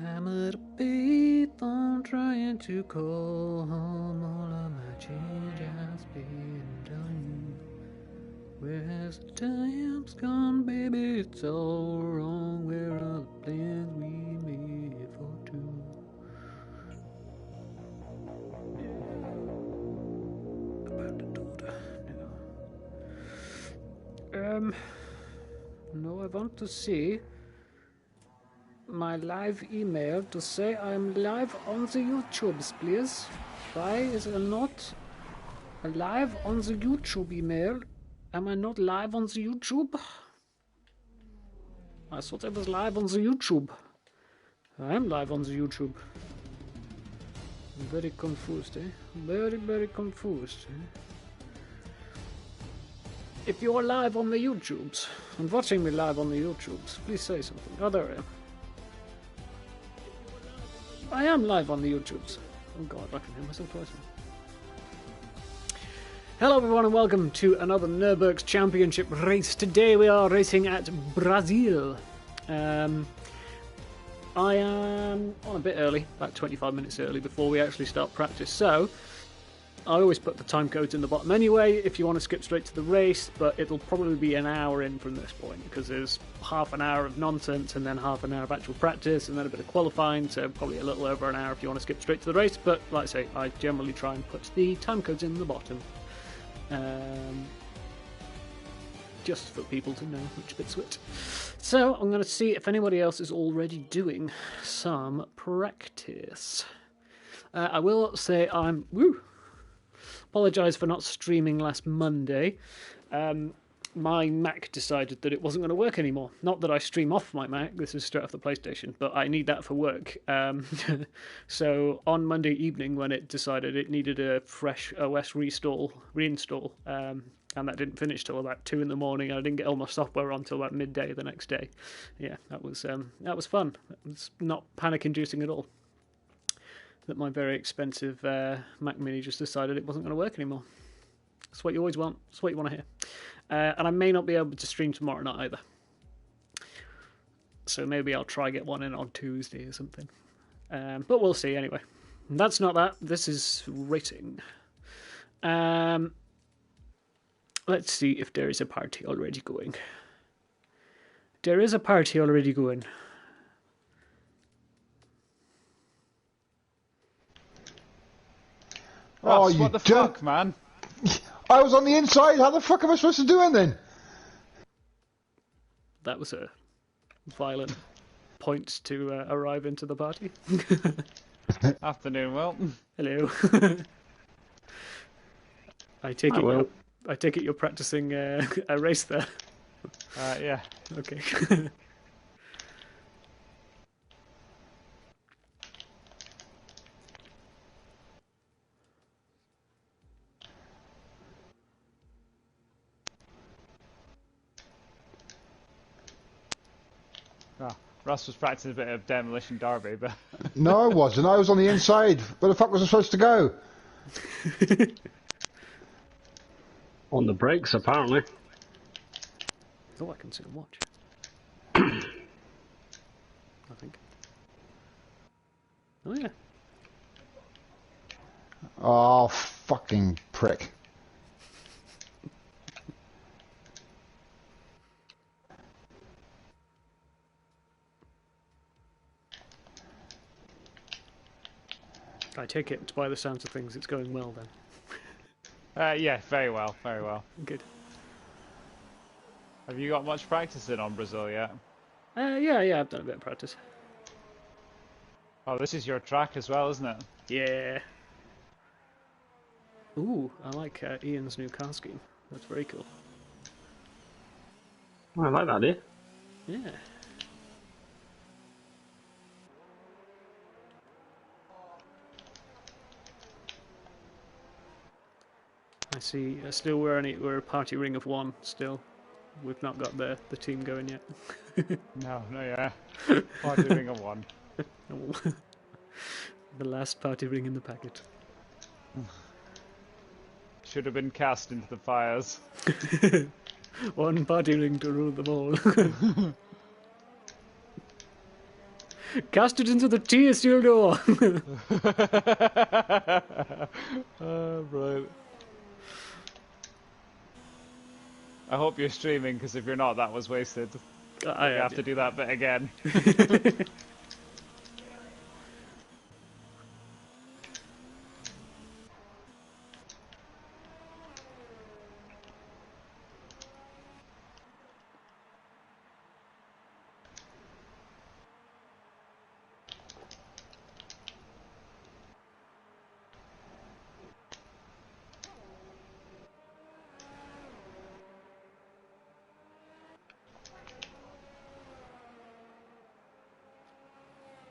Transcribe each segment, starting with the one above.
I'm at a payphone trying to call home. All of my change has been done. Where's the time's gone, baby? It's all wrong. Where are the plans we made for two? About the daughter. No. No, I want to see my live email to say I'm live on the YouTubes, please. Why is it not live on the YouTube email? Am I not live on the YouTube? I thought I was live on the YouTube. I am live on the YouTube. I'm very confused, eh? Very confused, eh? If you're live on the YouTubes and watching me live on the YouTubes, please say something. Oh, there I am. I am live on the YouTubes. Oh god, I can hear myself twice now. Hello everyone and welcome to another Nurburks Championship race. Today we are racing at Brazil. I am on a bit early, about 25 minutes early before we actually start practice. So, I always put the time codes in the bottom anyway if you want to skip straight to the race, but it'll probably be an hour in from this point because there's half an hour of nonsense and then half an hour of actual practice and then a bit of qualifying, so probably a little over an hour if you want to skip straight to the race. But like I say, I generally try and put the time codes in the bottom. Just for people to know which bit's which. So I'm going to see if anybody else is already doing some practice. I will say I'm... Apologise for not streaming last Monday. My Mac decided that it wasn't going to work anymore. Not that I stream off my Mac, this is straight off the PlayStation, but I need that for work. So on Monday evening when it decided it needed a fresh OS reinstall, and that didn't finish till about 2 in the morning, and I didn't get all my software on till about midday the next day. Yeah, that was fun. It was not panic-inducing at all. That my very expensive Mac Mini just decided it wasn't going to work anymore. That's what you always want. That's what you want to hear. And I may not be able to stream tomorrow night either. So maybe I'll try get one in on Tuesday or something. But we'll see anyway. That's not that. This is racing. Let's see if there is a party already going. There is a party already going. Ross, what the fuck, man? I was on the inside. How the fuck am I supposed to do it then? That was a violent point to arrive into the party. Afternoon, Will. Hello. I take it you're practicing a race there. Yeah. Okay. Ross was practicing a bit of demolition derby, but... No, I wasn't. I was on the inside. Where the fuck was I supposed to go? On the brakes, apparently. Oh, I can see a watch. I think. Oh, yeah. Oh, fucking prick. I take it, by the sounds of things, it's going well then. Yeah, very well, very well. Good. Have you got much practice in on Brazil yet? Yeah, I've done a bit of practice. Oh, this is your track as well, isn't it? Yeah. Ooh, I like Ian's new car scheme. That's very cool. I like that idea. Yeah. I see. Still, we're a party ring of one. Still, we've not got the team going yet. No, yeah. Party ring of one. The last party ring in the packet. Should have been cast into the fires. One party ring to rule them all. Cast it into the tea, Isildur! Brilliant. I hope you're streaming, because if you're not, that was wasted. I You have to do that bit again.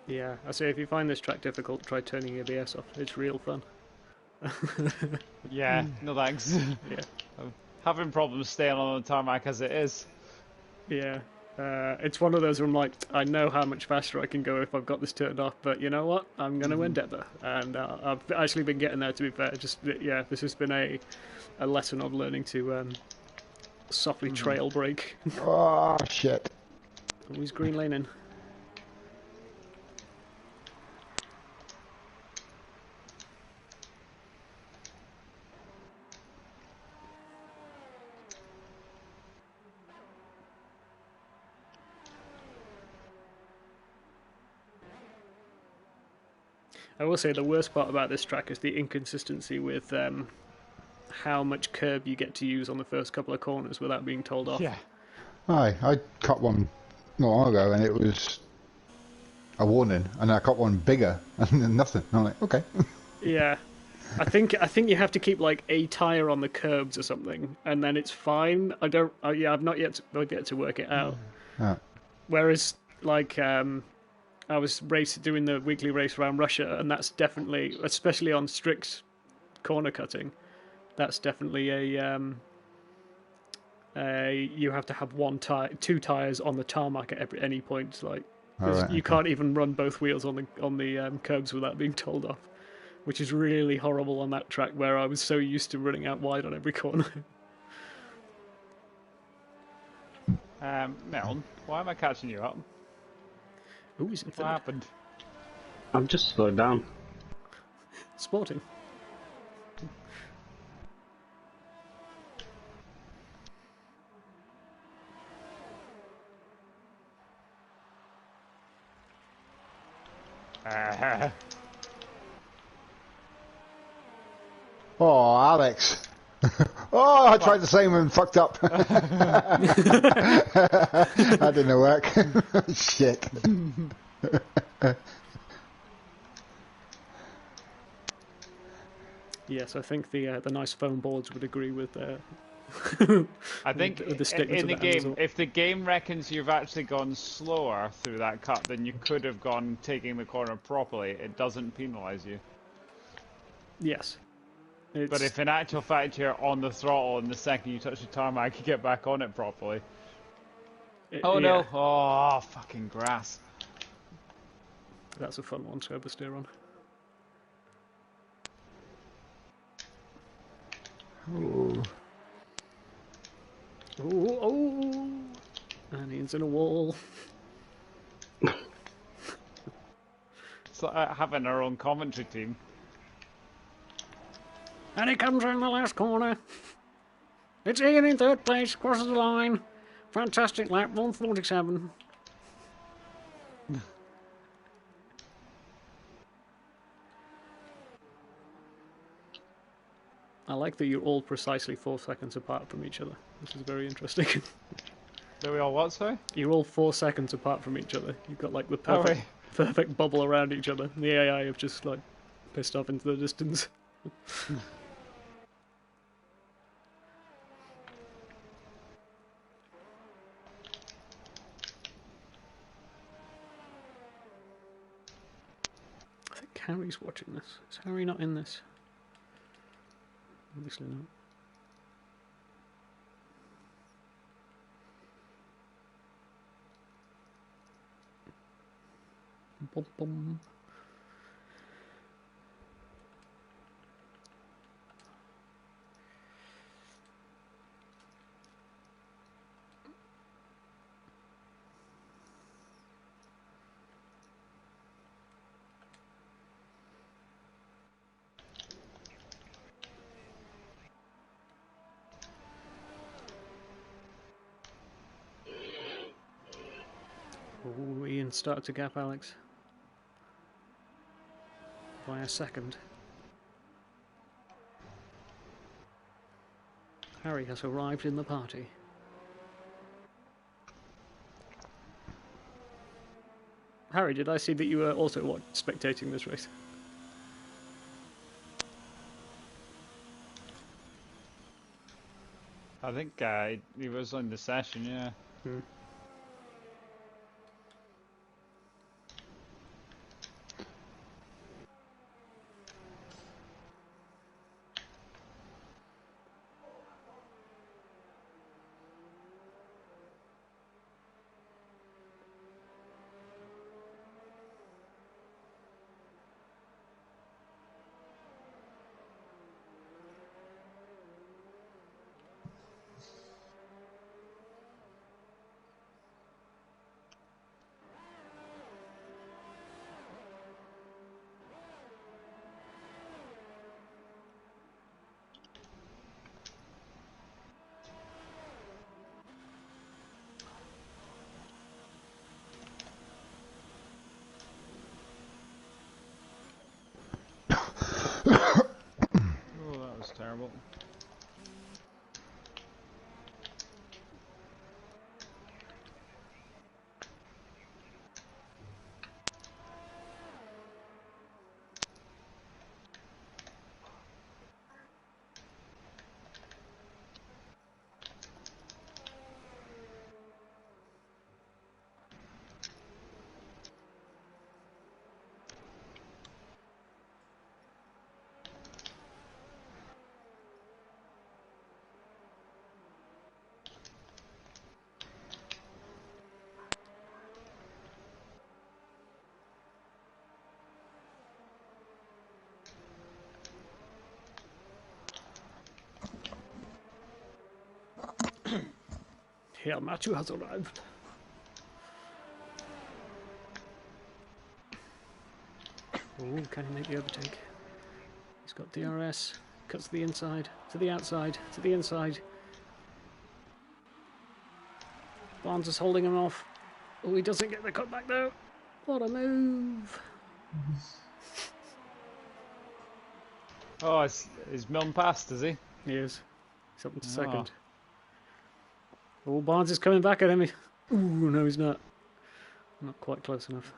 Yeah, I say if you find this track difficult, try turning your ABS off. It's real fun. Yeah, no thanks. Yeah. I'm having problems staying on the tarmac as it is. Yeah. It's one of those where I'm like, I know how much faster I can go if I've got this turned off, but you know what? I'm going to endeavour. And I've actually been getting there, to be fair. Just, yeah, this has been a lesson of learning to softly trail brake. Oh, shit. Always green lane in. I will say the worst part about this track is the inconsistency with how much curb you get to use on the first couple of corners without being told off. Yeah. Aye, I cut one not long ago and it was a warning, and I cut one bigger and then nothing. And I'm like, okay. Yeah. I think you have to keep like a tire on the curbs or something, and then it's fine. I've not yet to work it out. Yeah. Whereas like I was doing the weekly race around Russia, and that's definitely, especially on strict corner cutting, that's definitely you have to have two tires on the tarmac at any point. Like, 'cause Alright, you okay. can't even run both wheels on the curbs without being told off, which is really horrible on that track where I was so used to running out wide on every corner. Melon, why am I catching you up? Ooh, he's in What third. happened? I've just slowed down. Sporting. Oh, Alex. Oh, I tried the same and fucked up. That didn't work. Shit. Yes, I think the nice foam boards would agree with I think with the statements in the of that as well. game, if the game reckons you've actually gone slower through that cut than you could have gone taking the corner properly, it doesn't penalise you. Yes. But if in actual fact you're on the throttle and the second you touch the tarmac, you get back on it properly. Oh no! Yeah, Oh, fucking grass. that's a fun one to oversteer on. Ooh. Oh, and he's in a wall. It's like having our own commentary team. And he comes in the last corner. It's Ian in third place, crosses the line. Fantastic lap, 147. I like that you're all precisely 4 seconds apart from each other. This is very interesting. Do we all what, sorry? You're all 4 seconds apart from each other. You've got like the Oh, perfect bubble around each other. The AI have just like pissed off into the distance. I think Harry's watching this. Is Harry not in this? Obviously not. Bum, bum. Oh, Ian started to gap Alex by a second. Harry has arrived in the party. Harry, did I see that you were also spectating this race? I think he was on the session, yeah. Hmm. Oh, that was terrible. Here, Matthew has arrived. Oh, can he make the overtake? He's got DRS. Cuts to the inside, to the outside, to the inside. Barnes is holding him off. Oh, he doesn't get the cutback though. What a move! Oh, is Milne past, is he? He is. He's up into second. Oh, Barnes is coming back at him. Ooh, no, he's not. Not quite close enough.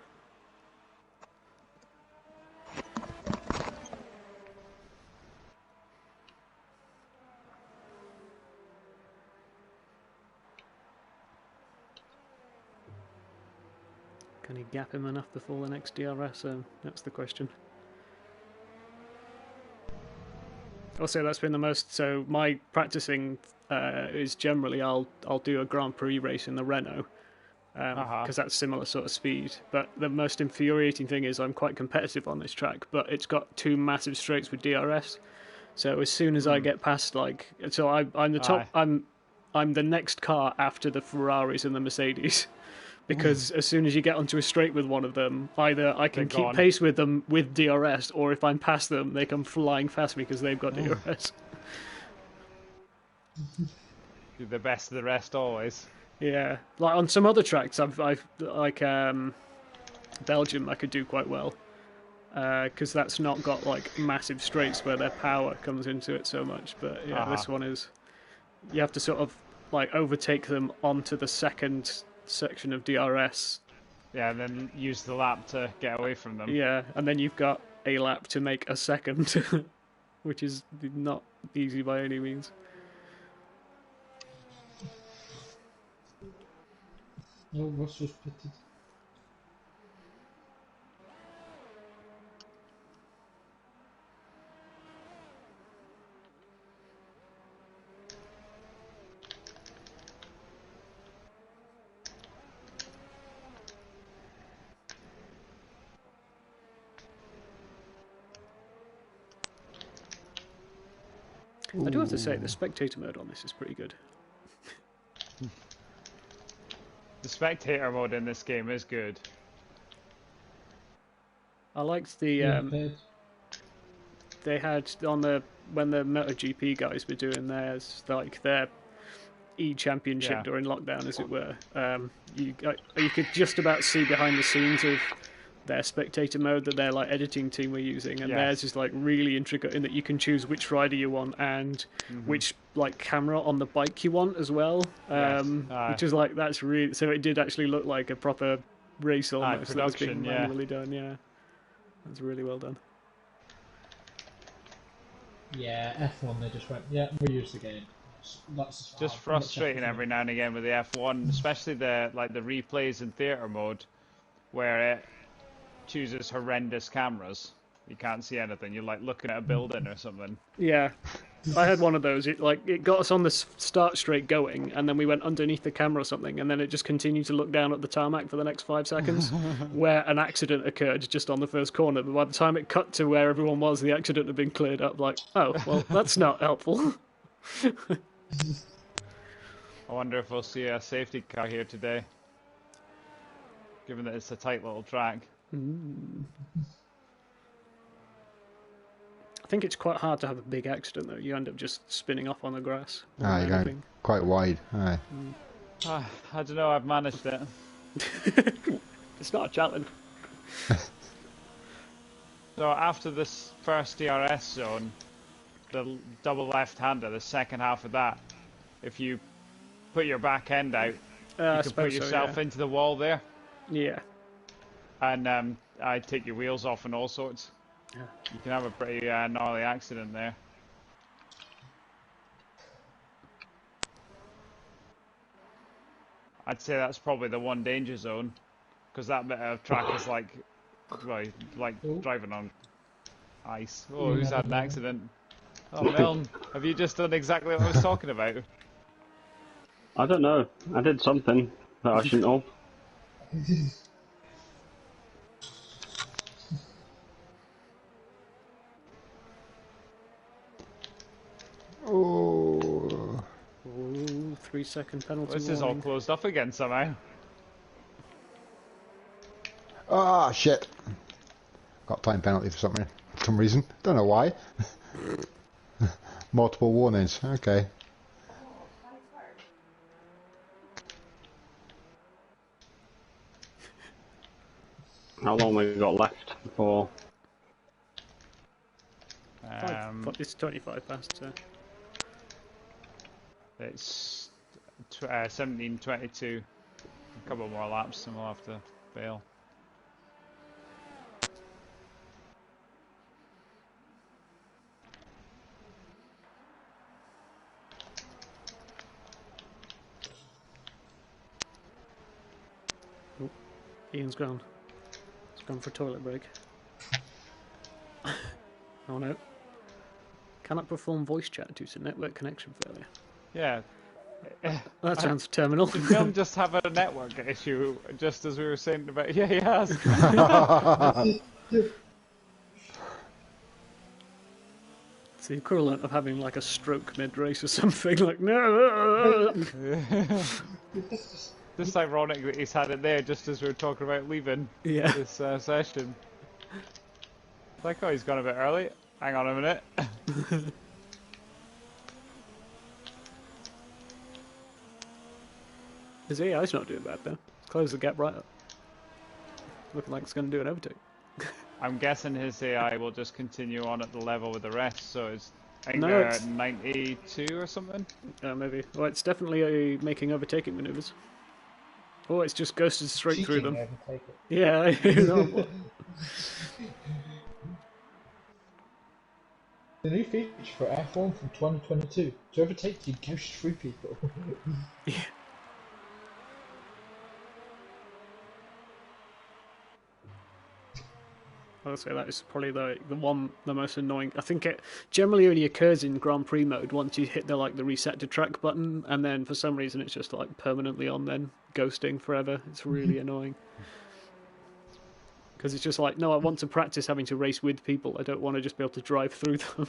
Can he gap him enough before the next DRS? That's the question. Also, that's been the most. So my practicing is generally I'll do a Grand Prix race in the Renault because that's similar sort of speed. But the most infuriating thing is I'm quite competitive on this track, but it's got two massive straights with DRS. So as soon as I get past I'm the top. I'm the next car after the Ferraris and the Mercedes. Because as soon as you get onto a straight with one of them, either I can keep pace with them with DRS, or if I'm past them, they come flying past me because they've got DRS. You're the best of the rest always. Yeah, like on some other tracks, I've like Belgium, I could do quite well because that's not got like massive straights where their power comes into it so much. But yeah, this one is. You have to sort of like overtake them onto the second section of DRS. Yeah, and then use the lap to get away from them. Yeah, and then you've got a lap to make a second, which is not easy by any means. Oh, was just pitted. I do have to say, the spectator mode on this is pretty good. The spectator mode in this game is good. I liked the they had on when the MotoGP guys were doing theirs, like their e-championship Yeah. during lockdown, as it were. You could just about see behind the scenes of their spectator mode that their like editing team were using, and Yes. theirs is like really intricate in that you can choose which rider you want and which like camera on the bike you want as well. Yes. Which is like that's really so it did actually look like a proper race almost that was being production, yeah. manually done. Yeah, that's really well done. Yeah, F1 they just went, yeah, we'll use the game. That's Just frustrating every now and again with the F1, especially the replays in theater mode, where it chooses horrendous cameras. You can't see anything. You're like looking at a building or something. Yeah, I had one of those. It got us on the start straight going, and then we went underneath the camera or something, and then it just continued to look down at the tarmac for the next 5 seconds, where an accident occurred just on the first corner. But by the time it cut to where everyone was, the accident had been cleared up. Like, oh, well, that's not helpful. I wonder if we'll see a safety car here today, given that it's a tight little track. I think it's quite hard to have a big accident, though. You end up just spinning off on the grass. You're going quite wide. Aye. I don't know, I've managed it. It's not a challenge. So after this first DRS zone, the double left-hander, the second half of that, if you put your back end out, you can put yourself into the wall there. Yeah. And I take your wheels off and all sorts. Yeah. You can have a pretty gnarly accident there. I'd say that's probably the one danger zone, because that bit of track is like, well, like driving on ice. Oh, who's had an accident? Oh, Milne, have you just done exactly what I was talking about? I don't know. I did something that I shouldn't have. Oh. 3-second penalty. This is all closed up again somehow. Ah, shit. Got time penalty for some reason. Don't know why. Multiple warnings. Okay. How long have we got left before? It's 25 past. It's 17:22. A couple more laps and we'll have to bail. Oh, Ian's gone. He's gone for a toilet break. Oh no. Cannot perform voice chat due to network connection failure. Yeah. That sounds terminal. Did Milne just have a network issue, just as we were saying about... Yeah, he has. It's the equivalent of having like a stroke mid-race or something. Like, no! Just ironic that he's had it there just as we were talking about leaving this session. It's like, oh, he's gone a bit early. Hang on a minute. His AI's not doing bad though. It's closed the gap right up. Looking like it's going to do an overtake. I'm guessing his AI will just continue on at the level with the rest, so it's, I think No, they're it's- at 92 or something. Maybe. Well, it's definitely making overtaking maneuvers. Oh, it's just ghosted straight through them. Yeah. The new feature for F1 from 2022. To overtake you, ghost through people. Yeah. I'll say that is probably the most annoying. I think it generally only occurs in Grand Prix mode once you hit the reset to track button, and then for some reason it's just like permanently on, then ghosting forever. It's really annoying because it's just like, no, I want to practice having to race with people. I don't want to just be able to drive through them.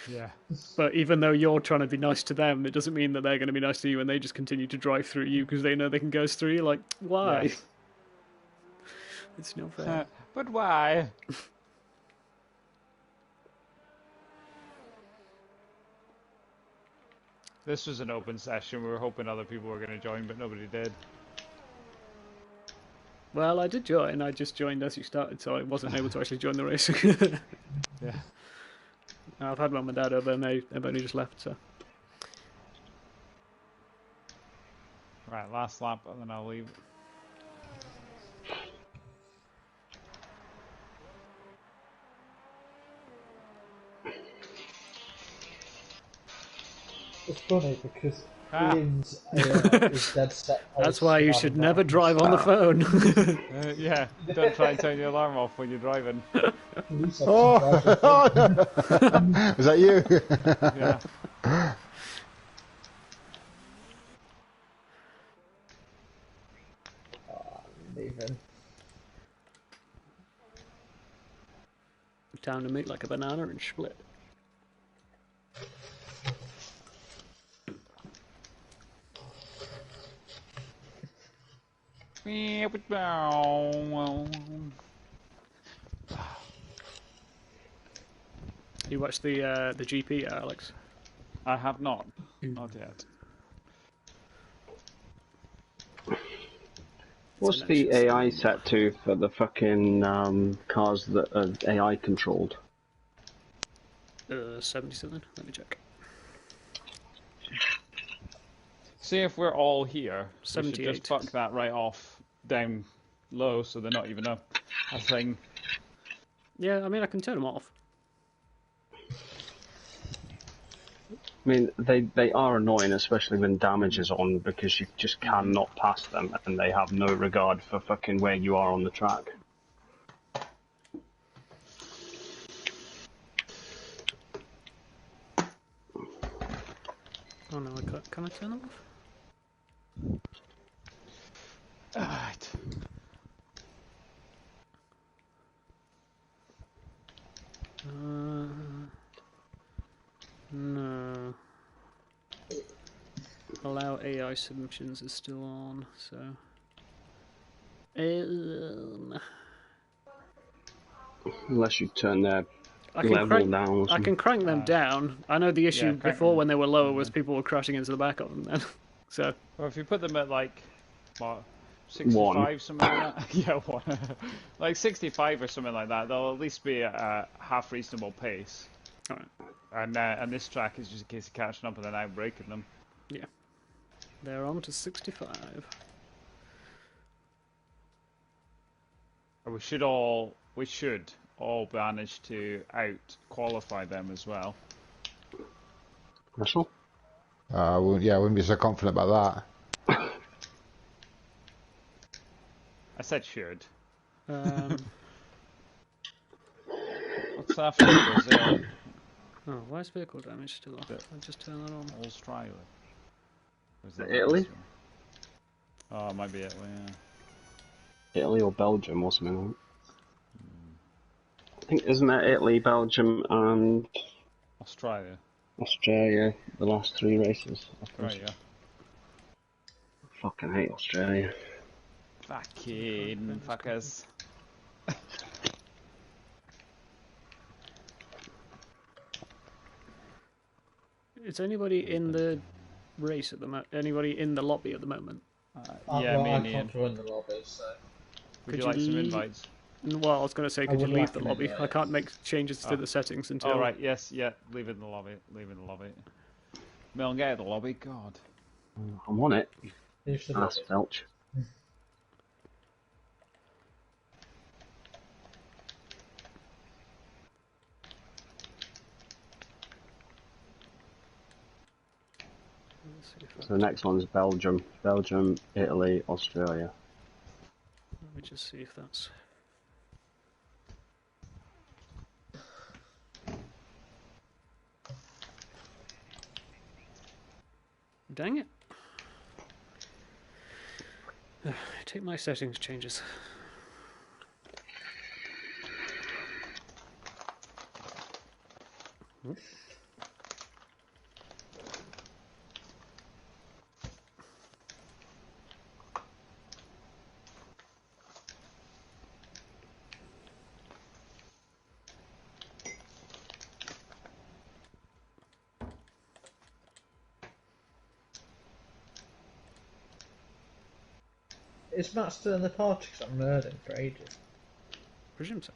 Yeah. But even though you're trying to be nice to them, it doesn't mean that they're going to be nice to you, and they just continue to drive through you because they know they can ghost through you. Like, why? Yes. It's not fair. But why? This was an open session. We were hoping other people were going to join, but nobody did. Well, I did join. I just joined as you started, so I wasn't able to actually join the race. Yeah. I've had Mum and Dad over, and they've only just left, so. Right, last lap, and then I'll leave. It's funny because Ian's AI is dead set. That's why you should never drive on the phone. Yeah, don't try and turn your alarm off when you're driving. Oh, is that you? Yeah. Leaving. Time to make like a banana and split. You watched the GP, Alex? I have not. Not yet. What's the AI set to for the fucking cars that are AI controlled? 70 something. Let me check. See if we're all here. We should 78. just fuck that right off down low so they're not even a thing. Yeah, I mean I can turn them off. I mean, they are annoying, especially when damage is on, because you just cannot pass them, and they have no regard for fucking where you are on the track. Oh no, I can't. Can I turn them off? Alright. No. Allow AI submissions is still on, so. Unless you turn their I can level crank, down or I something. can crank them down. I know the issue Yeah, crank before them. when they were lower was people were crashing into the back of them then. So. Well, if you put them at like, what, 65, One. something like that? Yeah, one. Like 65 or something like that, they'll at least be at a half reasonable pace. Alright. And this track is just a case of catching up and then outbreaking them. Yeah. They're on to 65. We should all manage to out-qualify them as well. Russell? I wouldn't be so confident about that. I said should. What's that for Brazil? Oh, why is vehicle damage still off? I just turn that on. Australia. Or is that Italy? Oh, it might be Italy, yeah. Italy or Belgium or something. I think, isn't that Italy, Belgium, and Australia. Australia, the last 3 races? Right, yeah. Fucking hate Australia. Fucking fuckers. Is anybody in the race at the moment? Anybody in the lobby at the moment? Yeah, me I and Ian. can't join the lobby, so. Would you like some invites? Well, I was going to say, could you would leave like the an lobby? invite. I can't make changes to the settings until. Oh, right, yes, yeah, leave it in the lobby. Leave it in the lobby. Mel, get out of the lobby, God. I'm on it. Finish the Ass lobby. felch. So the next one's Belgium. Belgium, Italy, Australia. Let me just see if that's. Dang it. Take my settings changes. Is Matt still in the party? Because I haven't heard him for ages. Presume so.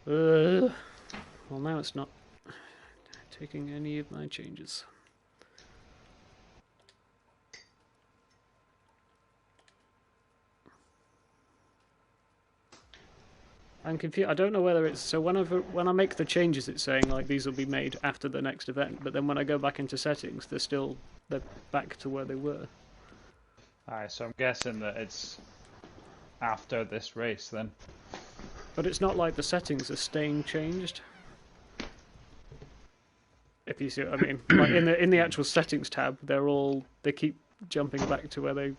Well, now it's not taking any of my changes. I'm confused. I don't know whether it's so. When I make the changes, it's saying like these will be made after the next event. But then when I go back into settings, they're back to where they were. Alright, so I'm guessing that it's after this race then. But it's not like the settings are staying changed. If you see what I mean, like in the actual settings tab, they keep jumping back to where they.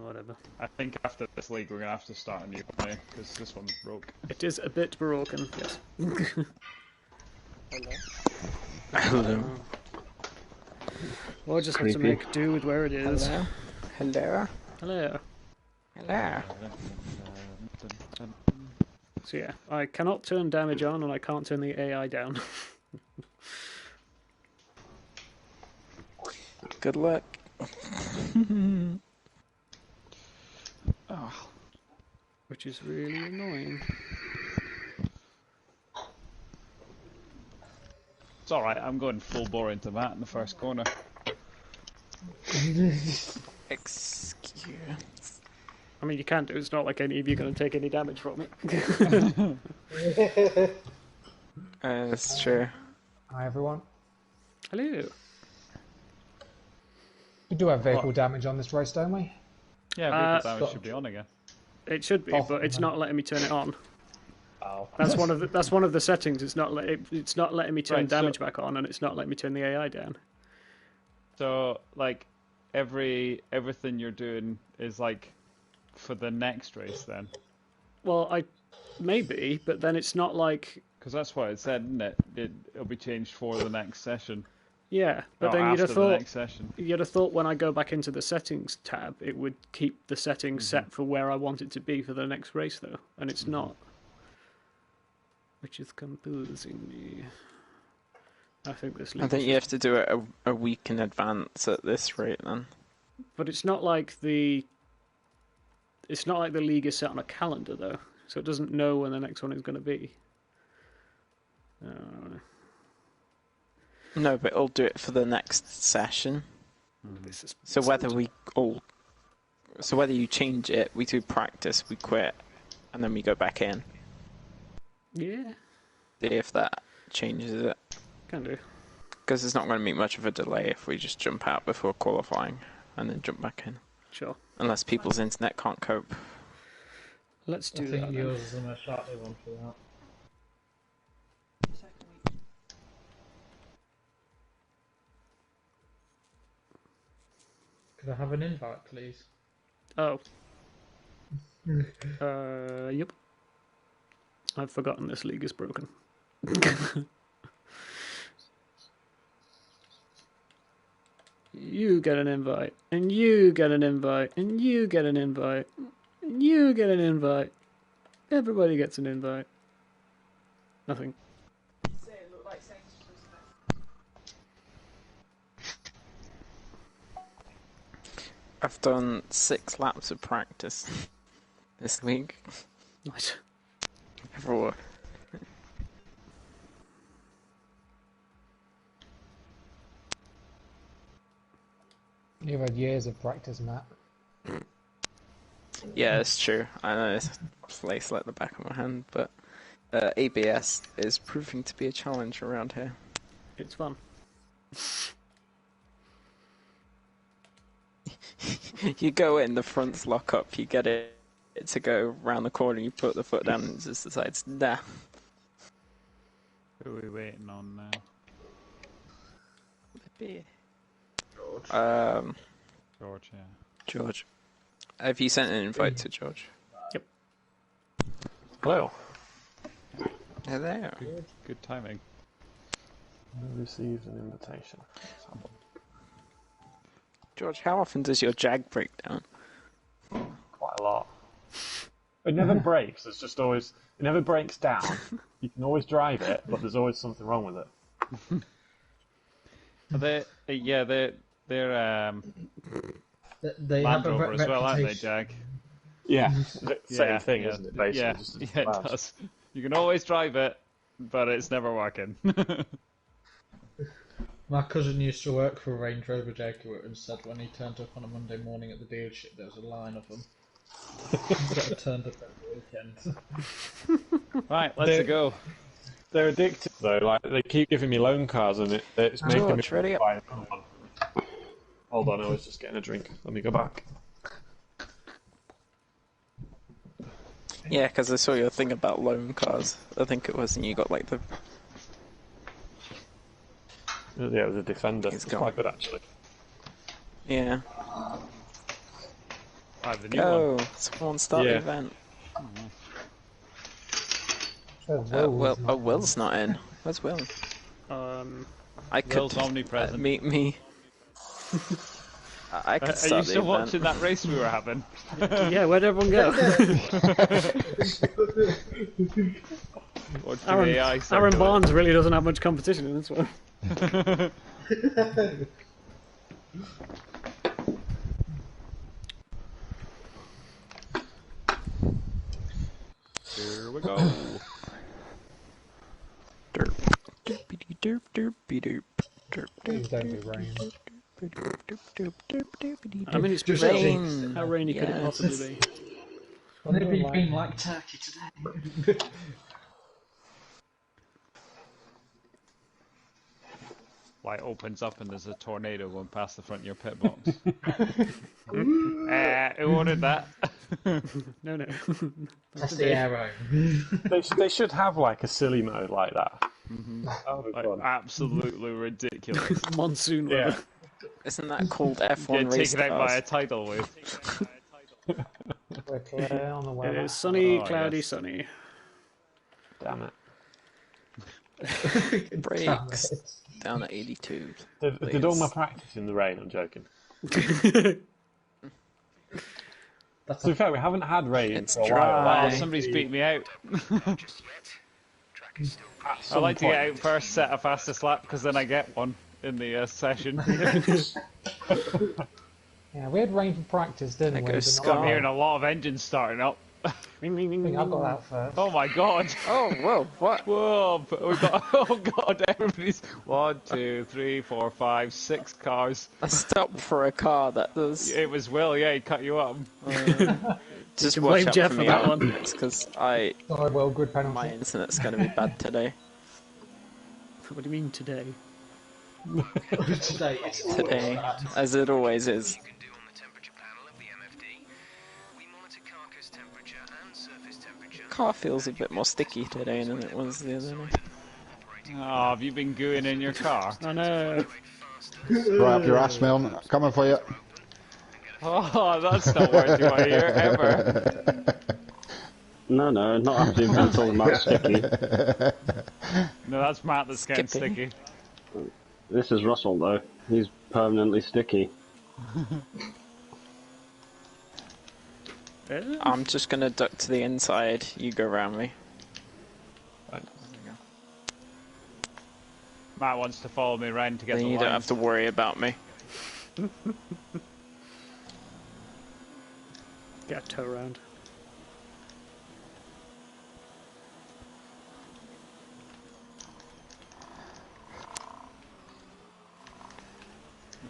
Whatever. I think after this league we're gonna have to start a new one because this one's broke. It is a bit broken, yes. Hello. We'll just have to make do with where it is. Hello. Hello. Hello. Hello. So yeah, I cannot turn damage on and I can't turn the AI down. Good luck. Oh. Which is really annoying. It's alright, I'm going full bore into Matt in the first corner. Excuse. I mean, you can do. It's not like any of you are going to take any damage from it. That's true. Hi everyone. Hello. We do have vehicle damage on this race, don't we? Yeah, vehicle damage should be on again. It should be, but it's not letting me turn it on. Oh. That's one of the settings. It's not letting me turn Right, damage back on, and it's not letting me turn the AI down. So like everything you're doing is like for the next race then? Well, maybe, but then it's not like. Because that's what it said, isn't it? It'll be changed for the next session. Yeah, but then after the next session. you'd have thought when I go back into the settings tab, it would keep the settings set for where I want it to be for the next race, though, and it's not. Which is confusing me. I think this. I think you have to do it a week in advance at this rate, then. But it's not like the. It's not like the league is set on a calendar, though, so it doesn't know when the next one is going to be. No, but it'll do it for the next session. So whether you change it, we do practice, we quit, and then we go back in. Yeah. See if that changes it. Can do. Because there's not going to be much of a delay if we just jump out before qualifying and then jump back in. Sure. Unless people's internet can't cope. Let's do I think that. yours is the most likely one for that. Could I have an invite, please? Oh. Yep. I've forgotten this league is broken. You get an invite, and you get an invite, and you get an invite, and you get an invite. Everybody gets an invite. Nothing. I've done 6 laps of practice this week. Nice. For You've had years of practice, Matt. yeah, it's true. I know it's place like the back of my hand, but ABS is proving to be a challenge around here. It's fun. You go in, the fronts lock up, you get it to go round the corner, you put the foot down and it just decides, nah. Who are we waiting on now? George, yeah. George. Have you sent an invite to George? Yep. Hello. Hello. Good timing. I received an invitation. George, how often does your Jag break down? Quite a lot. It never breaks. It's just always. It never breaks down. You can always drive it, but there's always something wrong with it. Are they? Yeah, They're They Land have a Rover as well, aren't they, reputation. Jag? Yeah, same Yeah, thing, yeah, isn't it? Basically, yeah, just a yeah, different it badge. does. You can always drive it, but it's never working. My cousin used to work for a Range Rover Jaguar and said when he turned up on a Monday morning at the dealership, there was a line of them that turned up every weekend. Right, let's go. They're addictive though. Like they keep giving me loan cars, and it's making me ready up. buy another one. Hold on, I was just getting a drink. Let me go back. Yeah, because I saw your thing about loan cars. I think it was, and you got like the. Yeah, it was a Defender. It's gone. quite good actually. Yeah. The new Oh, one. someone start the Yeah. event. Will's Will's not in. Where's Will? I could Will's omnipresent. meet me. I could Are start you the still event. watching that race we were having? Yeah, where'd everyone go? Watching the AI Aaron circle. Barnes really doesn't have much competition in this one. Here we go. Derp. Derpity derp derpy derp. Derp Please don't be rain. I mean, it's Just Brazil. rain. How rainy could it Yes. possibly be? Wouldn't it be rain like Turkey today? Light opens up and there's a tornado going past the front of your pit box. Who ordered that? No. That's the arrow. They should have like a silly mode like that. That would be fun. Absolutely ridiculous. Monsoon Yeah. weather. Isn't that called F1 Get race taken out by a cars? tidal wave. We're clear on the It weather. is sunny, Oh, cloudy, yes. sunny. Damn it. Brakes down at 82. Did all my practice in the rain? I'm joking. That's To be fair, we haven't had rain It's for a dry. while. Oh, somebody's beat me out. At I some like to get point. out first, set a fastest lap, because then I get one in the session. Yeah, we had rain for practice, didn't There we? goes But Scott. not I'm hearing a lot of engines starting up. I think I got out first. Oh my god! Oh, whoa, what? Whoa! We got. Oh god! Everybody's 1, 2, 3, 4, 5, 6 cars. I stopped for a car that does. It was Will. Yeah, he cut you up. Just can watch blame out Jeff for for me that on one. It's because Sorry, well, good my penalty. internet's going to be bad today. What do you mean today? Today, it's always Today, bad. as it always is. You can do on the temperature panel of the MFD. We monitor carcass temperature and surface temperature. Car feels a bit more sticky today than it was the other day. Oh, have you been gooing in your car? I know. Right up your ass, Milne. Coming for you. Oh, that's not worth your ear ever. No, not after you've been talking about sticky. No, that's Matt that's getting Skippy. sticky. This is Russell though. He's permanently sticky. I'm just going to duck to the inside. You go round me. Matt wants to follow me around to get Then the you don't lines. have to worry about me. Get a tow around.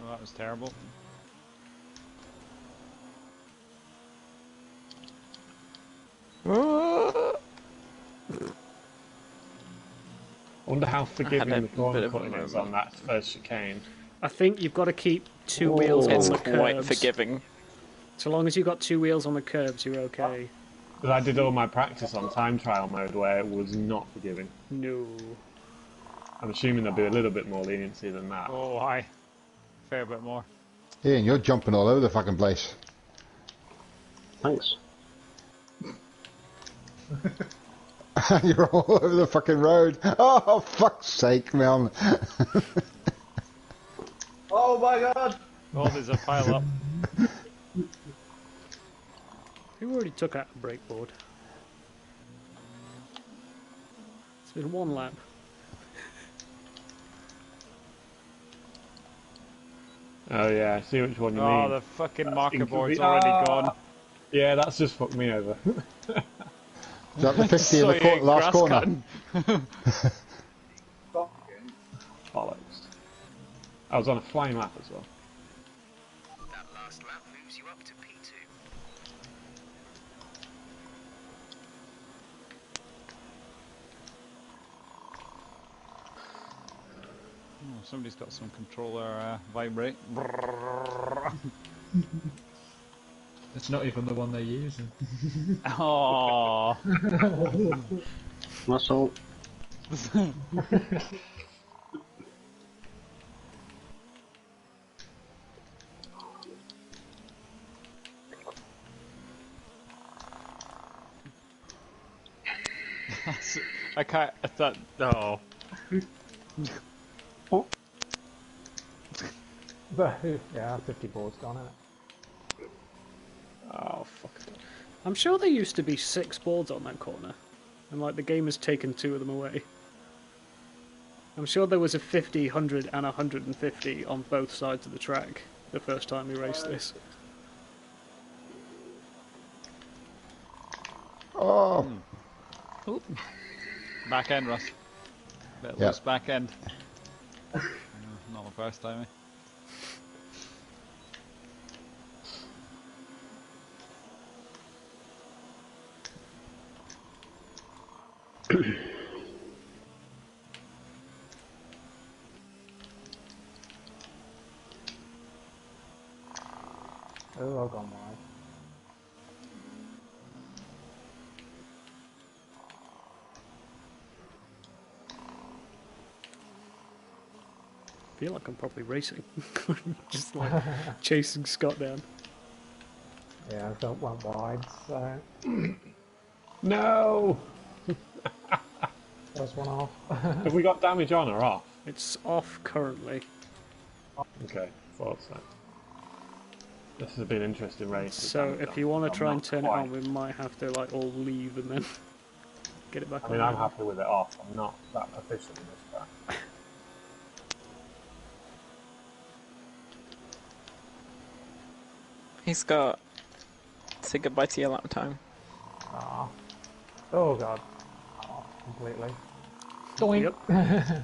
Oh, that was terrible. I wonder how forgiving a the corner bit of a cutting is moment. on that first chicane. I think you've got to keep two wheels on It's the quite curbs. forgiving. So long as you've got two wheels on the curbs, you're okay. Because I did all my practice on time trial mode where it was not forgiving. No. I'm assuming there'll be a little bit more leniency than that. Oh, hi. Fair bit more. Ian, you're jumping all over the fucking place. Thanks. You're all over the fucking road. Oh, fuck's sake, Milne. Oh my god! Oh, there's a pile up. Who already took out a brake board? It's been one lap. Oh yeah, I see which one you Oh, mean. the fucking That's marker board's inconvenient. already gone. Yeah, that's just fucked me over. Is that the 50 in So the you ain't last grass corner? cutting. Fucking bollocks. I was on a flying lap as well. That last lap moves you up to P2. Oh, somebody's got some controller vibrate. It's not even the one they're using. Oh. Muscle. I can't. I thought. No. But yeah, 50 boards gone out. Oh fuck. I'm sure there used to be 6 boards on that corner, and like the game has taken 2 of them away. I'm sure there was a 50, 100, and 150 on both sides of the track the first time we raced this. Oh, Oop. Back end, Russ. Bit Yep. loose back end. Not the first time. Oh, I've gone wide. I feel like I'm probably racing. Just like chasing Scott down. Yeah, I went wide, so... No! First one off. Have we got damage on or off? It's off currently. Okay, thought so. This has been an interesting race. So if you want to try and turn it on, we might have to like all leave and then get it back on. I mean, I'm happy with it off. I'm not that efficient in this track. He's got. Say goodbye to your lap time. Ah. Oh god. Oh, completely. Doink. Yep.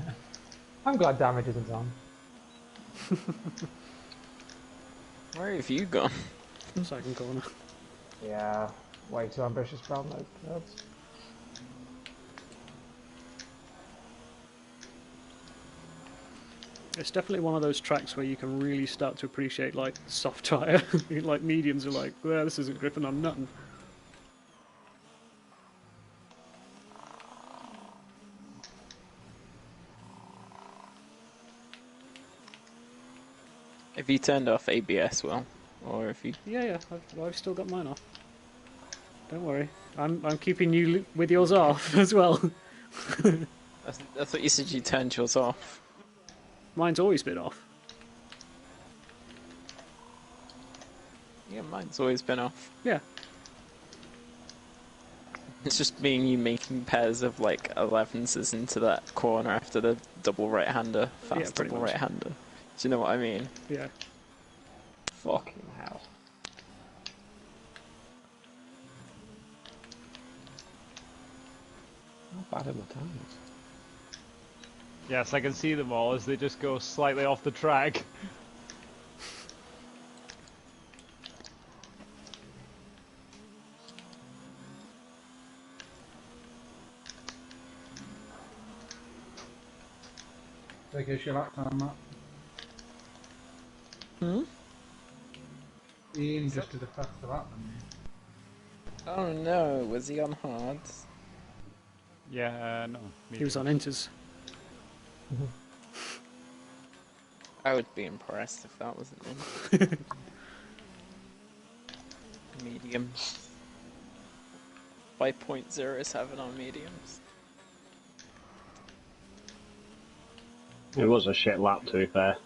I'm glad damage isn't on. Where have you gone? Second corner. Yeah, way too ambitious brown note curves. It's definitely one of those tracks where you can really start to appreciate like soft tyre. Like mediums are like, well, this isn't gripping on nothing. Have you turned off ABS, Will? Or if you... Yeah, I've still got mine off. Don't worry, I'm keeping you with yours off as well. I thought you said you turned yours off. Mine's always been off. Yeah, mine's always been off. Yeah. It's just being you making pairs of like 11s into that corner after the double right-hander, fast pretty double much. right-hander. Do you know what I mean? Yeah. Fucking hell. How bad are the times? Yes, I can see them all as they just go slightly off the track. So goes your lap time, Matt. Hmm? Ian just did a faster lap than you. Oh no, was he on hards? Yeah, no. He was on inters. I would be impressed if that wasn't him. Mediums. 5.07 on mediums. It was a shit lap, to be fair.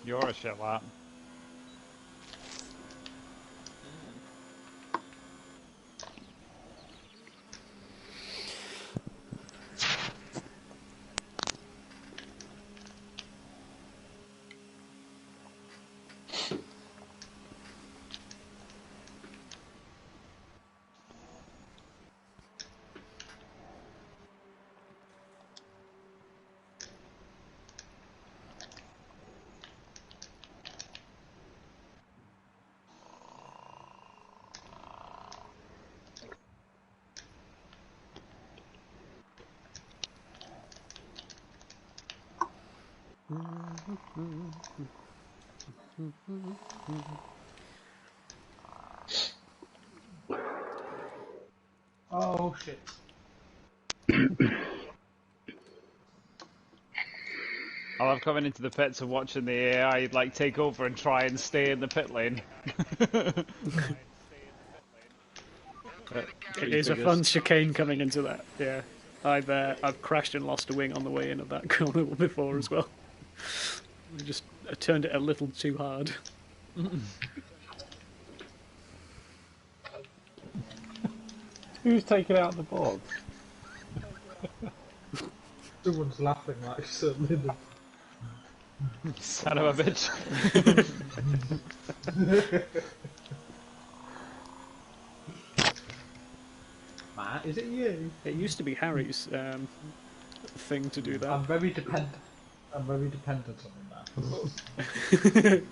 You're a shit lap. Oh shit. I love coming into the pits and watching the AI like take over and try and stay in the pit lane. It is a fun chicane coming into that. Yeah, I've crashed and lost a wing on the way in of that corner before as well. I turned it a little too hard. Who's taking out the box? Someone's laughing like certainly. Son of a bitch. Matt, is it you? It used to be Harry's thing to do that. I'm very dependent on that.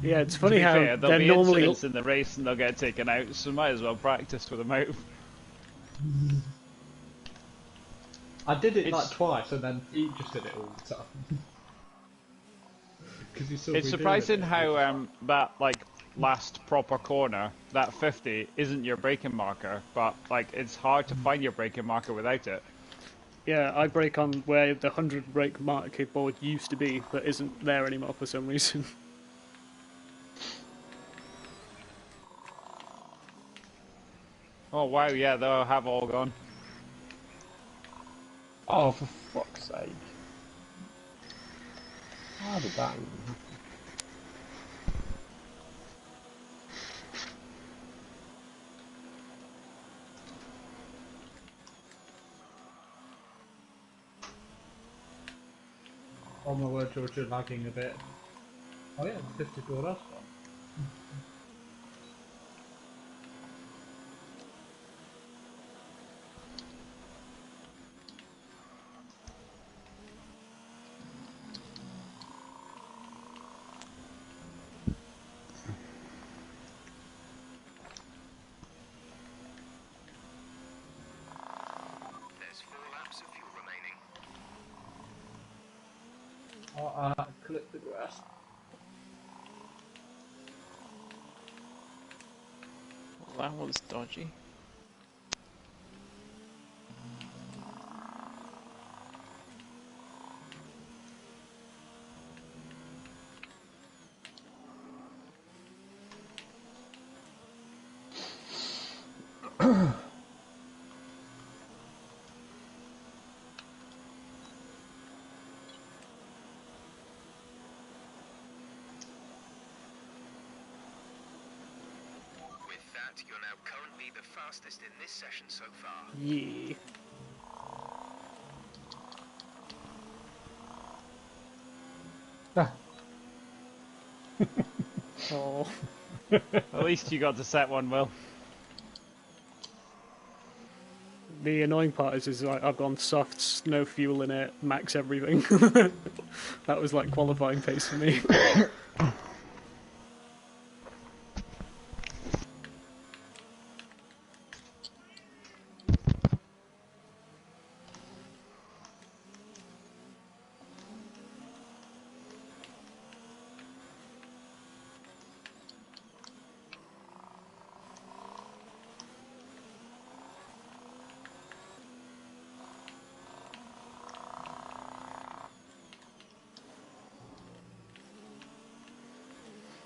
Yeah, it's funny To be how fair, there'll they're be normally. incidents in the race and they'll get taken out, so might as well practice with them out. I did it like twice, and then he just did it all the time. It's surprising how that like last proper corner, that 50, isn't your braking marker, but like it's hard to find your braking marker without it. Yeah, I brake on where the 100 brake marker board used to be, but isn't there anymore for some reason. Oh wow, yeah, they'll have all gone. Oh, for fuck's sake. How did that even happen? Oh my word, George, you're lagging a bit. Oh yeah, 54, that's fine. There's 4 laps of fuel remaining. Oh, I clipped the grass. Well, that was dodgy. With that, you're now currently the fastest in this session so far. Yeah. Oh. At least you got to set one, Will. The annoying part is like I've gone softs, no fuel in it, max everything. That was like qualifying pace for me.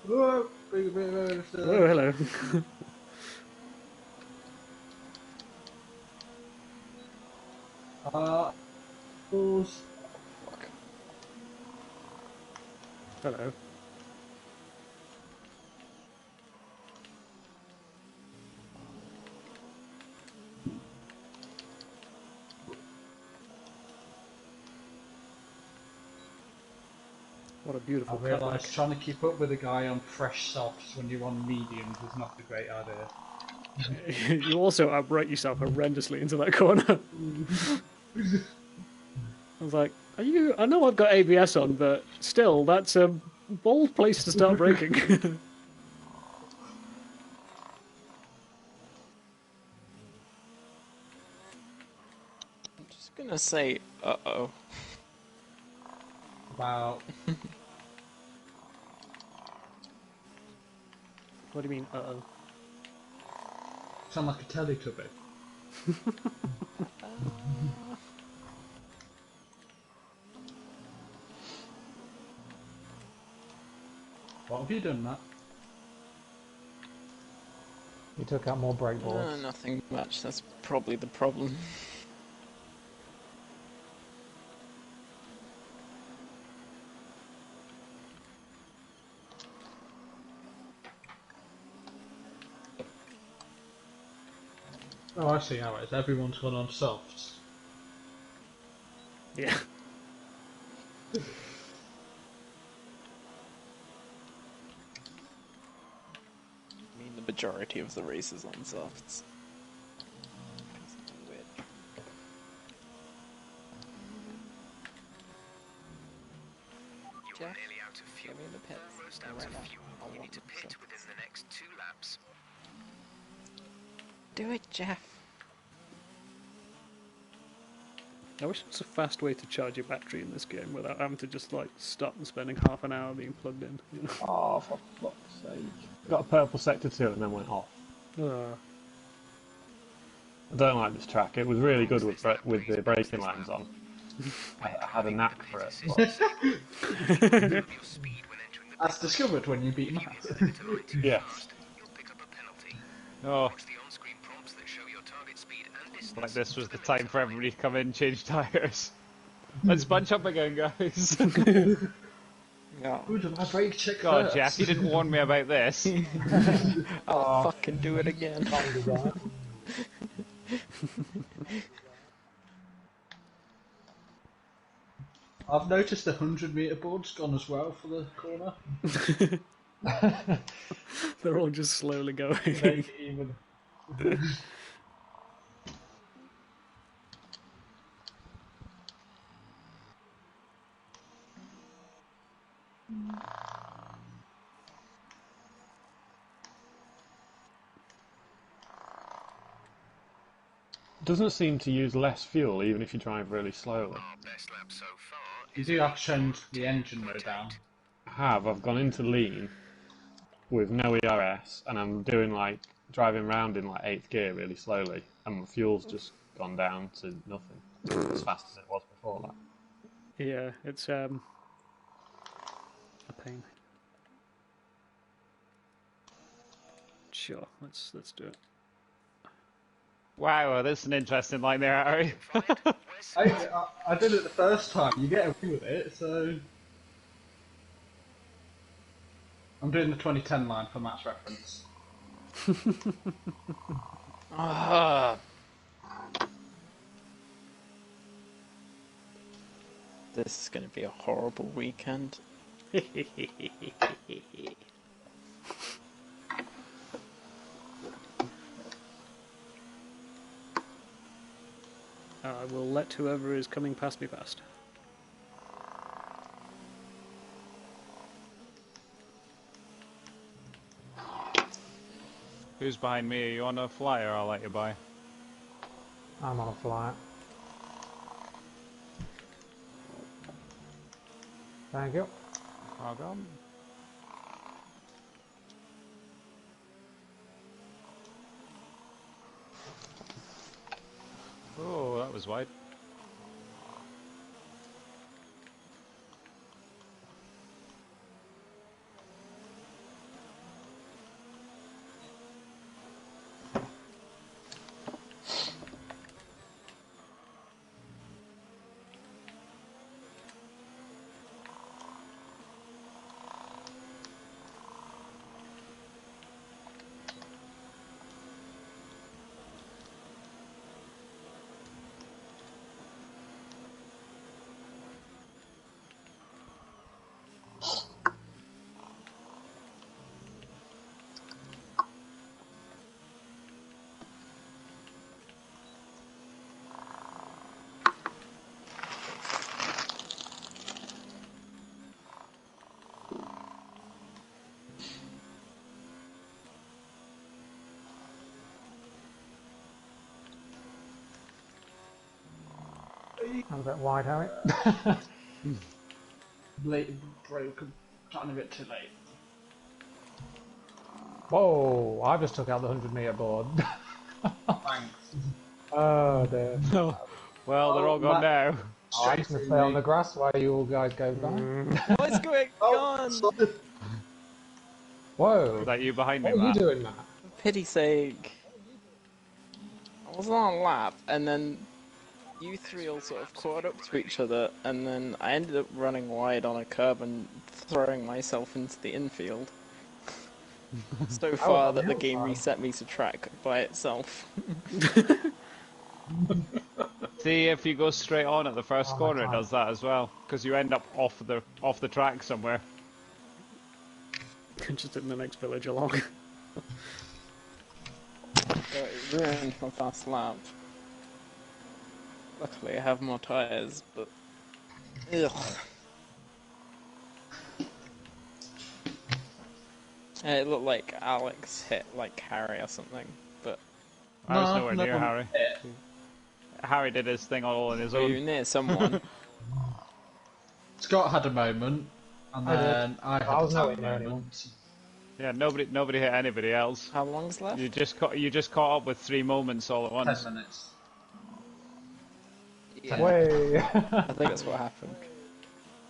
Whoa, big bit of Oh, hello. Pause. Hello. What a I beautiful realised cutback. trying to keep up with a guy on fresh softs when you're on mediums is not a great idea. You also outbrake yourself horrendously into that corner. I was like, are you... I know I've got ABS on, but still, that's a bold place to start braking. I'm just gonna say, uh-oh. about. What do you mean, uh-oh? Sound like a Teletubby. What have you done, Matt? You took out more breakballs. Nothing much. That's probably the problem. Oh, I see how it is. Everyone's gone on softs. Yeah. I mean, the majority of the races on softs. Weird. You're nearly out of fuel. Get me in the pits. Almost Yeah, out right of now. fuel. I'll You want need to them, pit so. within the next 2 laps. Do it, Jeff. I wish there was a fast way to charge your battery in this game without having to just like stop and spending half an hour being plugged in. You know? Oh, for fuck's sake. Got a purple sector 2 and then went off. I don't like this track. It was really good with the braking lines on. I had a knack for it. Your speed when entering the As discovered when you beat Matt. Yeah. you'll pick up a penalty. Oh, Watch the on-screen prompts that show your target speed and distance. like this was the time for everybody to come in and change tyres. Let's bunch up again, guys. Yeah. Who did my brake check God, first? Jeff, you didn't warn me about this. I'll fucking do it again. I've noticed the 100-metre board's gone as well for the corner. They're all just slowly going. Make it even. Doesn't seem to use less fuel even if you drive really slowly. Our best lap so far You is do have to change the engine mode down. I've gone into lean with no ERS and I'm doing like driving around in like 8th gear really slowly and my fuel's just gone down to nothing as fast as it was before that. Yeah, it's a pain. Sure, let's do it. Wow, that's an interesting line there, Harry. I did it the first time. You get away with it, so I'm doing the 2010 line for Matt's reference. This is going to be a horrible weekend. I will let whoever is coming past me past. Who's behind me? Are you on a flyer? I'll let you by. I'm on a flight. Thank you. Welcome. Oh, that was wide. I'm a bit wide, Harry. broke a bit too late. Whoa! I just took out the 100-meter board. Thanks. Oh dear. Well, they're all gone now. I'm just gonna stay on the grass while you all guys go by. What's going on? Sorry. Whoa! Is that you behind me, What are you Matt? doing, Matt? For pity's sake. I was on a lap, and then you three all sort of caught up to each other, and then I ended up running wide on a curb and throwing myself into the infield. So far on that the the game outside. reset me to track by itself. See, if you go straight on at the first Oh, my corner, it time. does that as well, because you end up off the track somewhere. Just in the next village along. So it ruined my fast lap. Luckily I have more tyres, but... Ugh. It looked like Alex hit like Harry or something, but I was No, nowhere no near one Harry. hit. Harry did his thing all on his were you own. near someone? Scott had a moment, and I did. then I had I was a nowhere tiny near anyone. moment. Yeah, nobody hit anybody else. How long's left? You just caught up with 3 moments all at once. 10 minutes. Yeah, Way! I think that's what happened.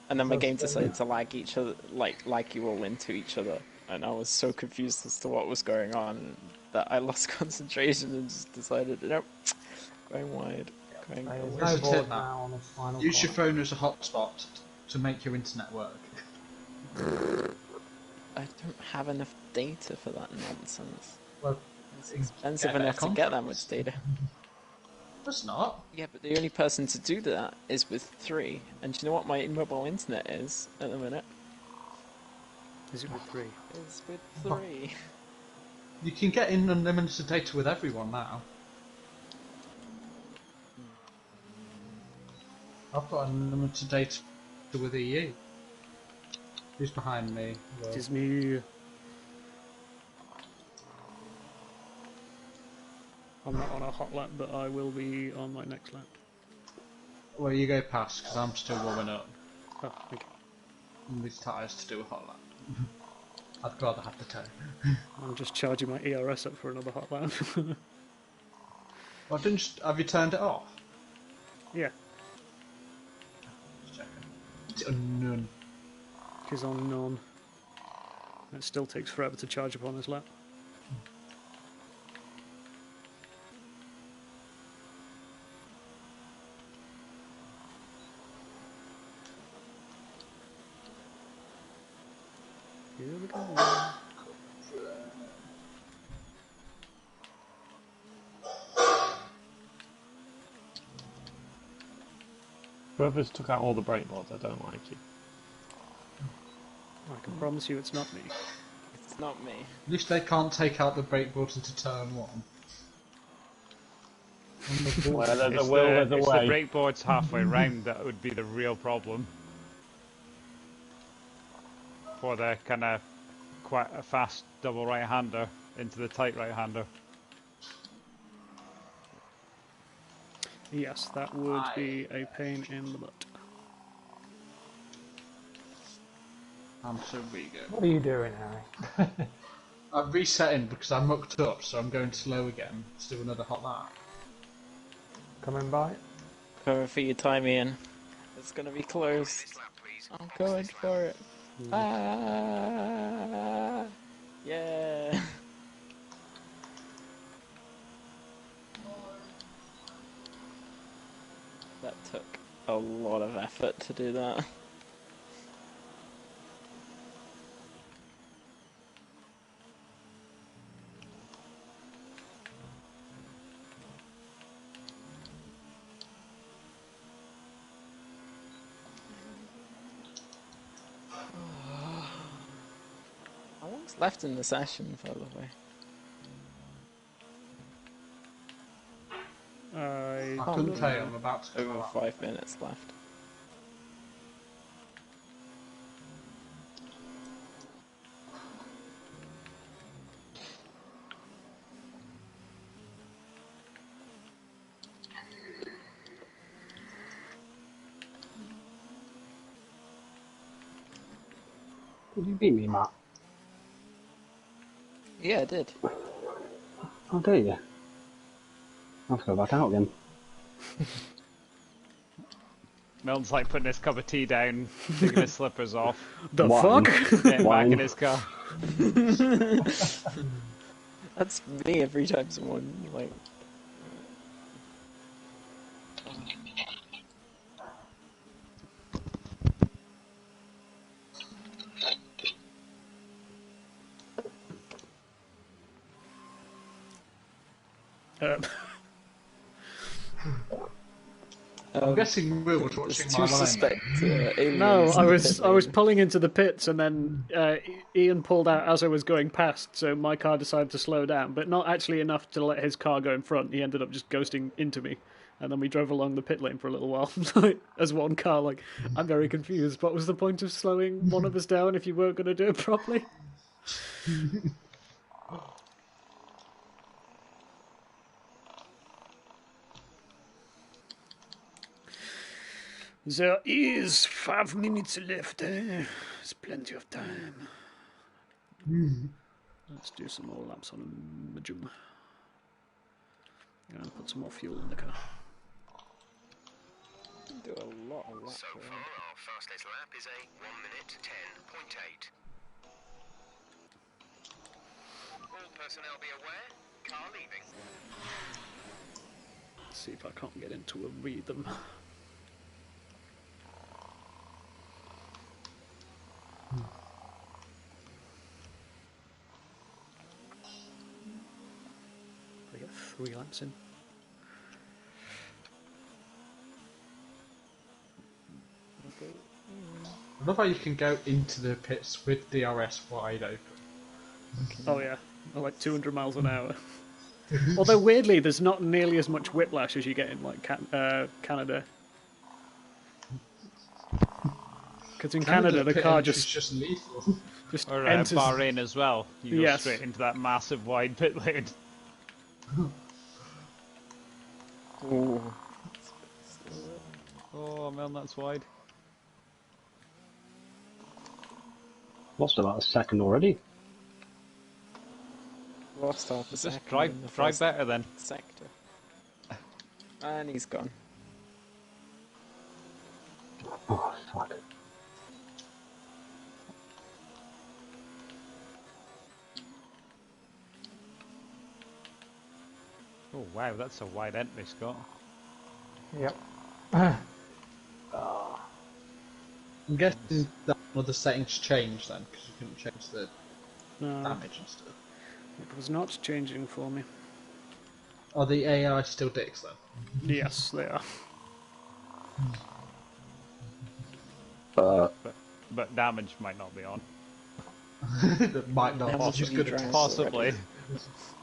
And then my So game scary. decided to lag each other, like you all into each other, and I was so confused as to what was going on that I lost concentration and just decided, nope, going wide, going There's away. no Here's a board tip, Matt. now on this final Use your corner. phone as a hotspot to make your internet work. I don't have enough data for that nonsense. Well, It's expensive better enough to get that contracts. much data. It's not. Yeah, but the only person to do that is with 3. And do you know what my mobile internet is at the minute? Is it with 3? It's with 3. You can get in unlimited data with everyone now. I've got unlimited data with EU. Who's behind me? Will? It is me. I'm not on a hot lap, but I will be on my next lap. Well, you go past, because I'm still warming up. Oh, okay. And these tyres to do a hot lap. I'd rather have the toe. I'm just charging my ERS up for another hot lap. Well, have you turned it off? Yeah, Just checking. It's on none. it is on none. It still takes forever to charge up on this lap. Here we go. Whoever's took out all the brake boards, I don't like you. I can promise you it's not me. It's not me. At least they can't take out the brake boards into turn 1. Well, there's a It's will, the, there's a it's the way. brake boards halfway round that would be the real problem. For the kind of quite a fast double right-hander into the tight right-hander. Yes, that would be a pain in the butt. I'm so eager. What are you doing, Harry? I'm resetting because I mucked up, so I'm going slow again to do another hot lap. Coming by? Go for your time, Ian. It's gonna be close. This lap, please. I'm going for it. Ah, yeah. That took a lot of effort to do that. How long's left in the session, by the way? I I couldn't tell you, I'm about to go Over out. 5 minutes left. Did you beat me, Matt? Yeah, I did. Oh, dare you? I'll have to go back out again. Milton's like putting his cup of tea down, taking his slippers off, The Wine. fuck? getting back Wine. in his car. That's me every time someone, like... I'm guessing Will was watching There's my two line. suspect aliens. No, I in was the I was pit pulling into the pits, and then Ian pulled out as I was going past, so my car decided to slow down, but not actually enough to let his car go in front. He ended up just ghosting into me, and then we drove along the pit lane for a little while as one car. Like, I'm very confused. What was the point of slowing one of us down if you weren't going to do it properly? There is 5 minutes left. There's plenty of time. Let's do some more laps on a medium. And put some more fuel in the car. do a lot of laps. So far, our fastest lap is a 1 minute 10.8. All personnel be aware, car leaving. Let's see if I can't get into a rhythm. I get 3 laps in. I love how you can go into the pits with DRS wide open. Oh yeah, like 200 miles an hour. Although weirdly, there's not nearly as much whiplash as you get in like Canada. Because in Canada, the pit car entry's just lethal. Or enters. Bahrain as well. You go Yes. straight into that massive wide pit lane. Ooh. Oh man, that's wide. Lost about a second already. Lost half a Just second drive, in the drive first better then. sector. And he's gone. Oh, fuck. Oh wow, that's a wide entry, Scott. Yep. I'm guessing that one of the settings changed then, because you couldn't change the No, damage and stuff. it was not changing for me. Are the AI still dicks then? Yes, they are. But damage might not be on. That might not. Damage Who's you going to drank. Possibly.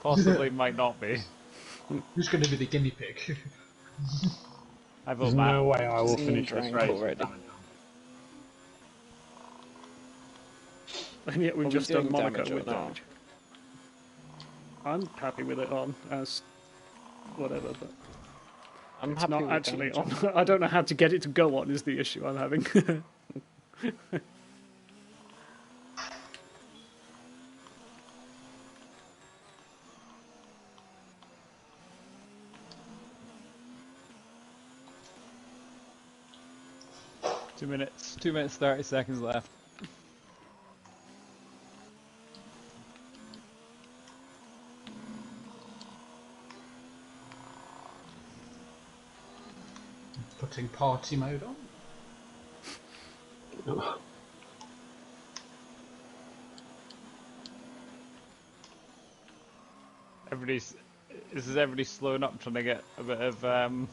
Possibly might not be. who's going to be the guinea pig? I vote There's Matt. no way I will Ian finish this drank race. already. Damn it. And yet we've Are we just done doing Monaco damage or with not? damage. I'm happy with it on as whatever, but I'm it's happy not with actually damage. on. I don't know how to get it to go on is the issue I'm having. 2 minutes. 2 minutes 30 seconds left. Putting party mode on. Is everybody slowing up trying to get a bit of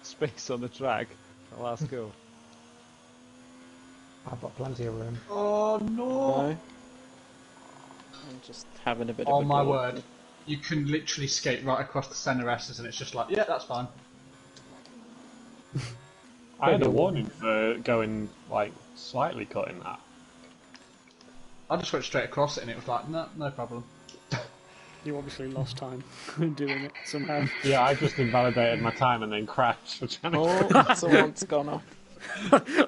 space on the track? The last go. I've got plenty of room. Oh no! No. I'm just having a bit of Oh a my go. word. You can literally skate right across the centre S's and it's just like, yeah, that's fine. I had a warning for going like slightly cutting that. I just went straight across it and it was like, no, no problem. You obviously lost time doing it somehow. Yeah, I just invalidated my time and then crashed for trying to. Oh, someone's gone off.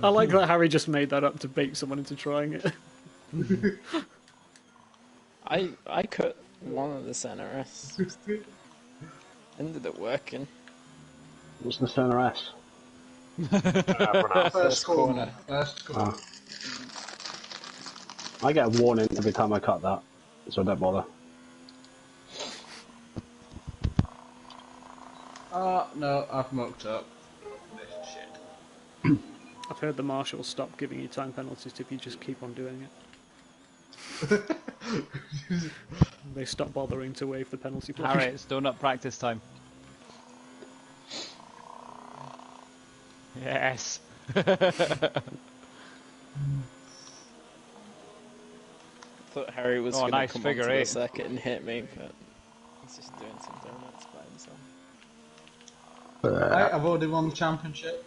I like that Harry just made that up to bait someone into trying it. I cut one of the center S. Ended up working. What's the center S? First corner. First corner. I get a warning every time I cut that, so don't bother. No, I've mucked up. This shit. I've heard the marshals stop giving you time penalties if you just keep on doing it. They stop bothering to waive the penalty flag. Harry, it's donut practice time. Yes. I thought Harry was going to nice come figure onto the eight. circuit and hit me, but he's just doing some donuts by himself. I've already won the championship.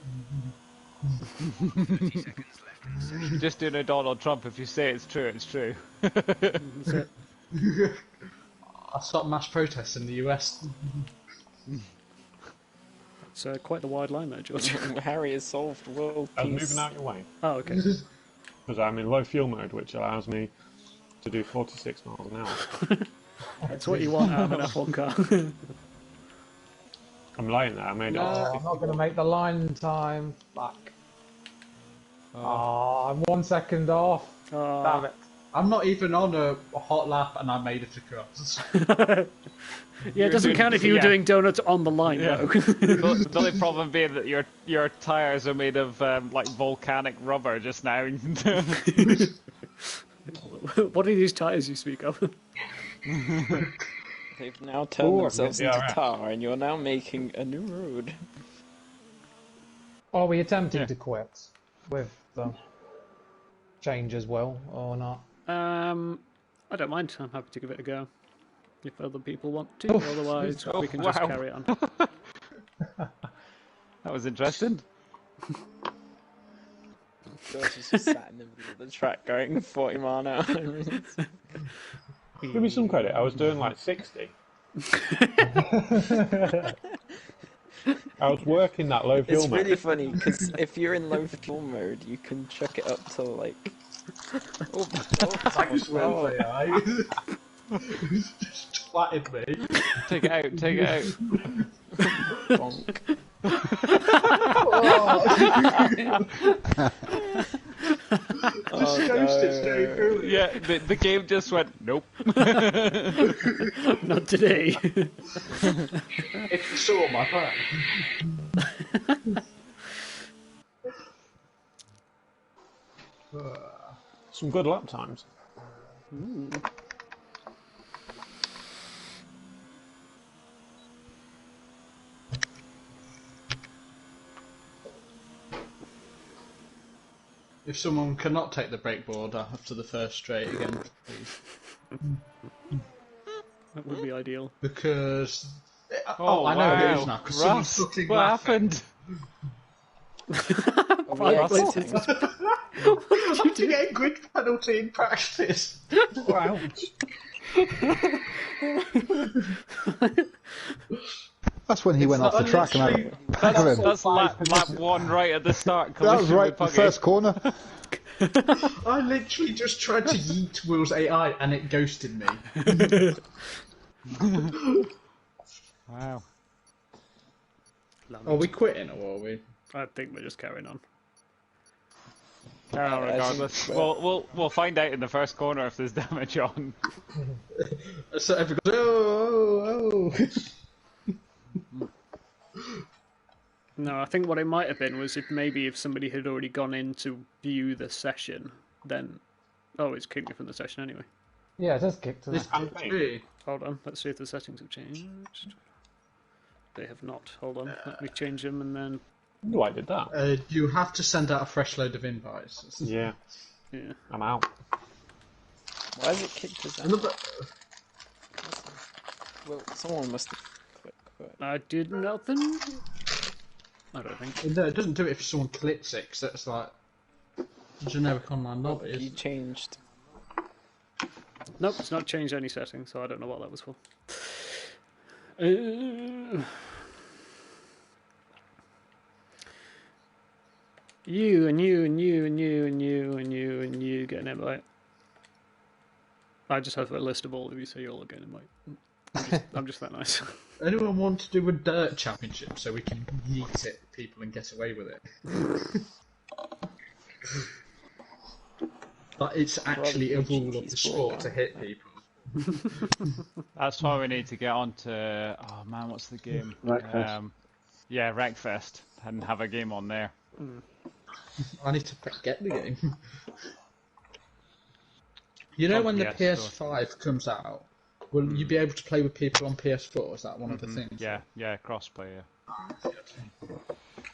30 seconds left in the session. You're just doing a Donald Trump. If you say it's true, it's true. That's it. I stopped mass protests in the US. It's quite the wide line there, George. Harry has solved world I was peace. moving out your way Oh, okay. because I'm in low fuel mode, which allows me to do 46 miles an hour. That's what you want out of an F1 car. I'm lying there. I made it. I'm not going to make the line in time. Fuck. Oh, I'm 1 second off. Damn it. I'm not even on a hot lap and I made it across. Yeah, it doesn't count if you were doing donuts on the line, Yeah. though. The only problem being that your tires are made of like volcanic rubber just now. What are these tyres you speak of? They've now turned themselves into right. tar, and you're now making a new road. Are we attempting to quit with the change as well, or not? I don't mind. I'm happy to give it a go. If other people want to, otherwise we can just wow. carry on. That was interesting. George is just sat in the middle of the track going 40 mile an hour. Give me some credit. I was doing like 60. I was working that low fuel It's mode. really funny, because if you're in low fuel mode, you can chuck it up to like... Just flattened me. Take it out. Take it out. bonk. Yeah, the game just went nope. Not today. If you saw my phone. Some good lap times. If someone cannot take the breakboard after the first straight again, please. That would be ideal. Because... Oh, I know wow. it is now, because someone's Russ, fucking what laughing. happened? To get a grid penalty in practice. Wow. That's when he went off the track and I back of him. That's lap one right at the start. That was collision right with the Puggy. first corner. I literally just tried to yeet Will's AI and it ghosted me. Wow. Are we quitting or are we? I think we're just carrying on. Carry on regardless. We'll find out in the first corner if there's damage on. So everybody goes, oh. No, I think what it might have been was if somebody had already gone in to view the session, then... Oh, it's kicked me from the session anyway. Yeah, it has kicked This us. me. Hold on, let's see if the settings have changed. They have not. Hold on, let me change them and then... Oh, I did that. You have to send out a fresh load of invites. Yeah, Yeah. I'm out. Why has it kicked us out? Another... Well, someone must have clicked quit. I did nothing. I don't think. No, it doesn't do it if someone clicks it, 'cause that's like generic online lobby. You changed. Nope, it's not changed any settings, so I don't know what that was for. You and you and you and you and you and you and you get an invite. I just have a list of all of you, so you're all getting invite. I'm just that nice. Anyone want to do a dirt championship so we can yeet it at people and get away with it? But it's actually a rule of the sport to hit people. That's why we need to get on to... Oh man, what's the game? Wreckfest. Yeah, Wreckfest, and have a game on there. I need to get the game. You know when the PS5 comes out, will you be able to play with people on PS4? Is that one of the things? Yeah, crossplay, yeah.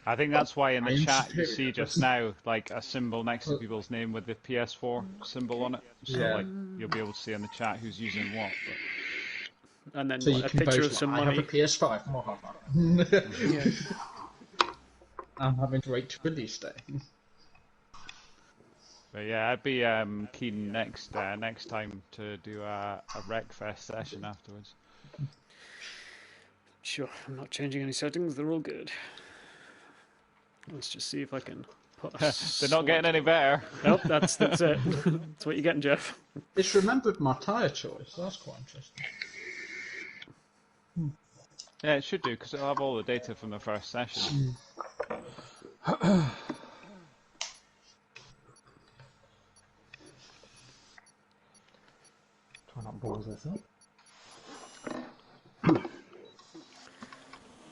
I think that's why in the chat you see just now like a symbol next to people's name with the PS4 symbol on it. So like you'll be able to see in the chat who's using what. But... And then So you a can picture both of some I have a money. PS5. Yeah. I'm having to wait to release day. But yeah, I'd be keen next time to do a Wreckfest session afterwards. Sure, I'm not changing any settings, they're all good. Let's just see if I can put a They're not getting any better. Nope, that's it. That's what you're getting, Jeff. It's remembered my tyre choice. That's quite interesting. Yeah, it should do, because it'll have all the data from the first session. Try not balls this up.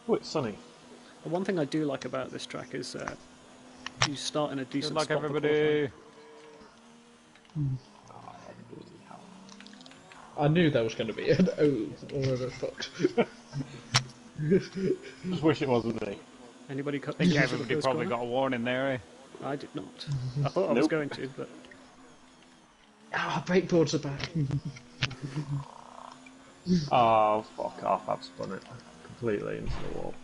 Oh, it's sunny. The one thing I do like about this track is you start in a Good decent luck, spot. everybody. I knew there was going to be an O or a fucked. Just wish it wasn't me. Anybody cut I think everybody probably got a warning there, eh? I did not. I thought I was going to, but Ah, breakboards are back. Oh, fuck off, I've spun it completely into the wall.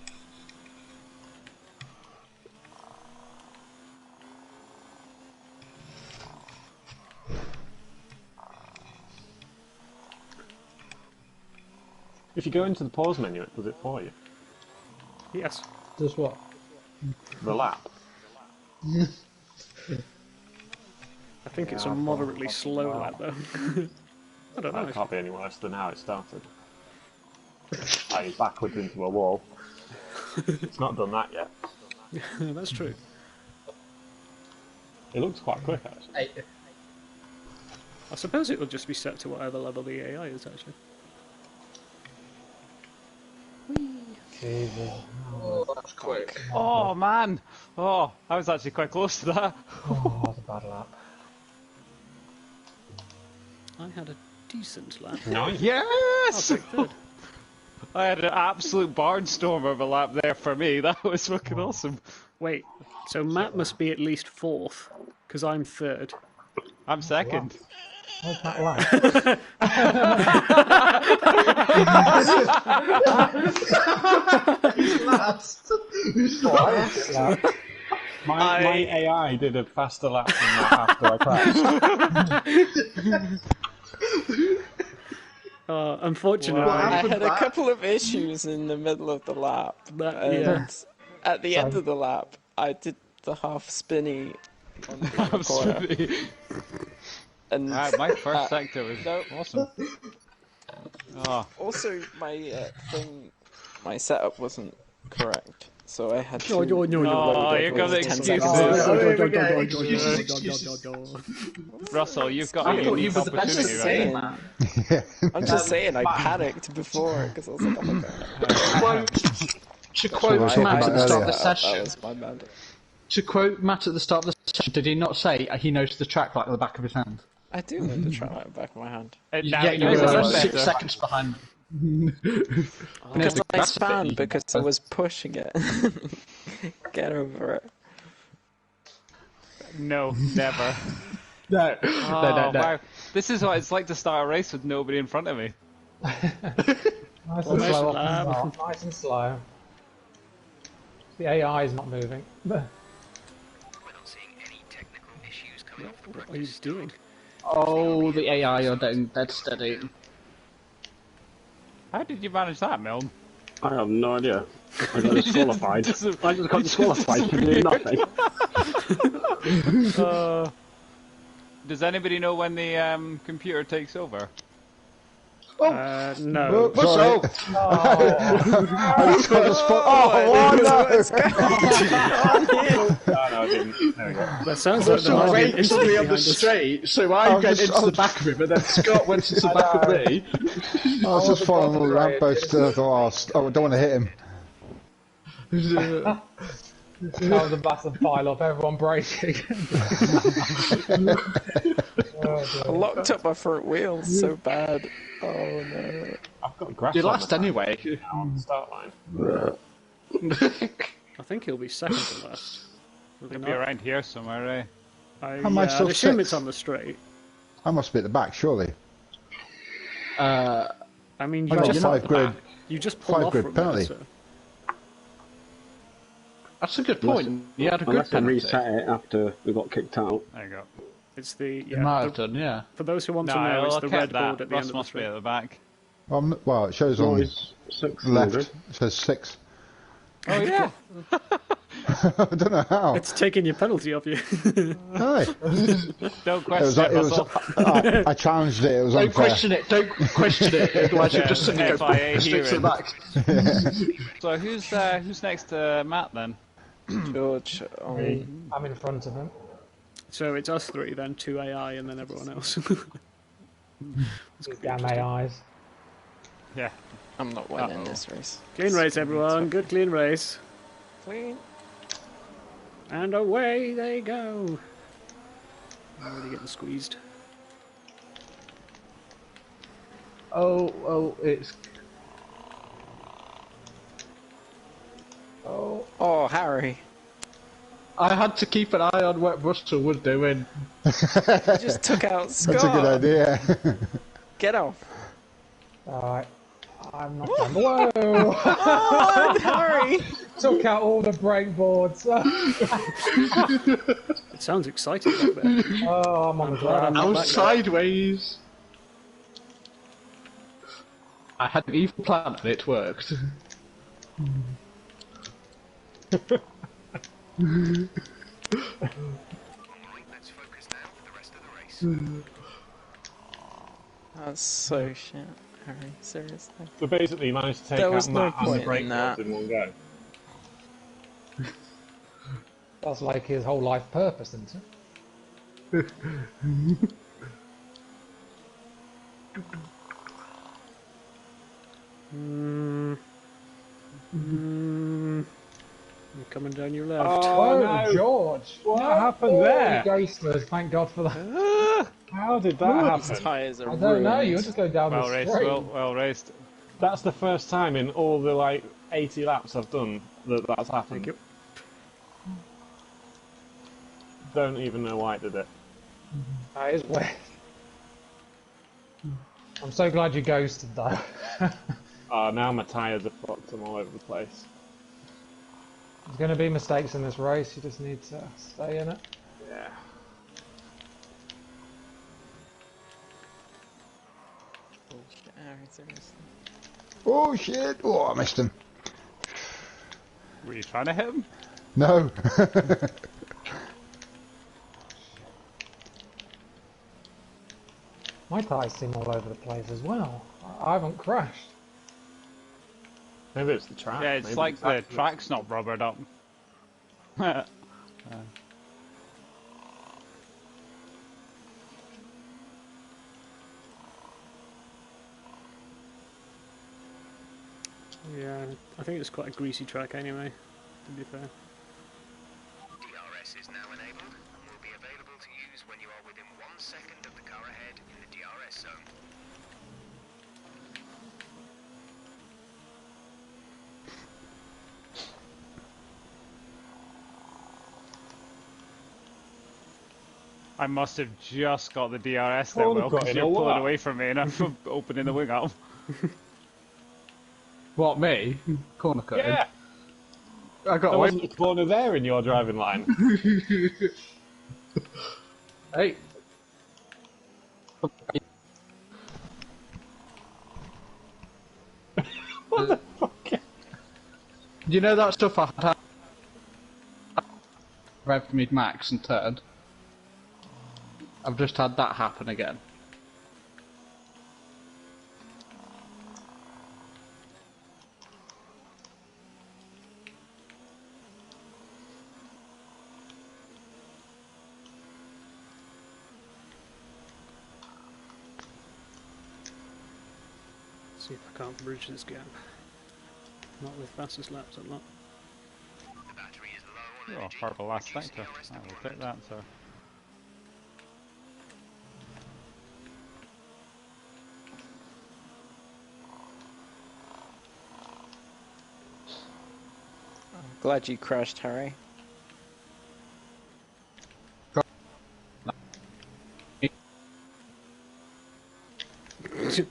If you go into the pause menu, it does it for you. yes. Does what? The lap. I think it's a moderately slow lap though. I don't know. That can't be any worse than how it started. I backwards into a wall. It's not done that yet. That's true. It looks quite quick actually. I suppose it will just be set to whatever level the AI is actually. Oh, that's quick. Oh man! Oh, I was actually quite close to that. Oh, that's a bad lap. I had a decent lap. Yes! Okay, good. I had an absolute barnstormer of a lap there for me. That was fucking awesome. Wait, so Matt must be at least fourth, because I'm third. I'm second. What's that lap? My AI did a faster lap than that after I crashed. Unfortunately, I had a couple of issues in the middle of the lap. And at the end of the lap, I did the half spinny on the corner. And my first sector was awesome. Oh. Also, my setup wasn't correct, so I had to. Oh, here come the 10 excuses. Russell, you've got a unique opportunity right now. I'm just saying, I panicked before because I was like, oh my god. To quote Matt at the start of the session. That was my bad. To quote Matt at the start of the session, did he not say he knows the track like the back of his hand? I do know the track like the back of my hand. Yeah, you were 6 seconds behind me. Because I spun because I was pushing it. Get over it. No, never. No. Wow. This is what it's like to start a race with nobody in front of me. Nice and slow off the start. Nice and slow. The AI is not moving. We're not seeing any technical issues coming off the What are you doing? Oh, the AI are down dead steady. How did you manage that, Milne? I have no idea. I got disqualified. I just got disqualified for doing nothing. Does anybody know when the computer takes over? No. What's up? I just got the spot. Oh, No, I didn't. There we go. That sounds like the Russell might be an raced incident me on the behind us. straight, so I went into the back of him, and then Scott went into the back of me. I was just following all the lampposts. I thought, I don't want to hit him. That was a massive pile up, everyone braking. I locked up my front wheels so bad. Oh no. I've got grass. You on last the anyway. on the start line. I think he'll be second to last. Will he It'll not? be around here somewhere, eh? How am I still I'd assume sixth? it's on the straight. I must be at the back, surely. I mean, I you got just 5 grid. you just pull 5 off grid from penalty. there. So. That's a good point. You had a good Unless they penalty. reset it after we got kicked out. There you go. It's the You might have the- done, yeah. for those who want to No, know, it's I'll the keep red board that. at the Ross end of the must be straight. at the back. Well, it shows on Boys, 6 left. It says 6. Oh yeah. I don't know how. It's taking your penalty off you. Aye. Don't It question was, it, it was, Russell. I challenged it. It was Don't unfair. question it, don't question it, otherwise you'll just suddenly go FIA straight to the hearing. back. So who's next to Matt then? George. I'm in front of him. So it's us three, then 2 AI, and then everyone else. These damn AIs. Yeah. I'm not winning this race. Clean race, everyone. Good clean race. Clean. And away they go. I'm really getting squeezed. Oh, it's... Oh, Harry. I had to keep an eye on what Russell was doing. You just took out Scott. That's a good idea. Get off. Alright. I'm not done. Whoa! Oh, Harry. Took out all the brake boards. It sounds exciting back there. Oh, I'm on the glad I'm ground. not I was back sideways. I had an evil plan and it worked. Alright, let's focus now for the rest of the race. That's so shit, Harry. Seriously. So basically, you managed to take There out was no Matt and the point brake in boards that. in one go. That's like his whole life purpose, isn't it? I'm coming down your left. Oh, no. George! What No. happened Oh, there? he ghosted. Thank God for that. How did that His happen? tyres are I don't know. ruined. You're just going down Well the raced, straight. well raced. That's the first time in all the like 80 laps I've done that's happened. Thank you. Don't even know why I did it. That is weird. I'm so glad you ghosted though. Now my tyres are fucked. I'm all over the place. There's going to be mistakes in this race. You just need to stay in it. Yeah. Bullshit, Harry, seriously. Oh shit! Oh, I missed him. Were you trying to hit him? No. My tyres seem all over the place as well. I haven't crashed. Maybe it's the track. Yeah, it's Maybe like the actually- track's not rubbered up. Yeah, I think it's quite a greasy track anyway, to be fair. DRS is now enabled and will be available to use when you are within 1 second of the car ahead in the DRS zone. I must have just got the DRS there, Oh, Will, they've got because in you're a pulling lot. away from me and I'm opening the wing up. What, me? Corner cutting? Yeah. I got There away. wasn't a corner there in your driving line. Hey. What the fuck? You know that stuff I had revved me max and turned? I've just had that happen again. See if I can't bridge this gap. Not with fastest laps, I'm not. The battery is low on Oh, energy. horrible last Reducing sector. DRS I will deployment. take that, so. Glad you crashed, Harry.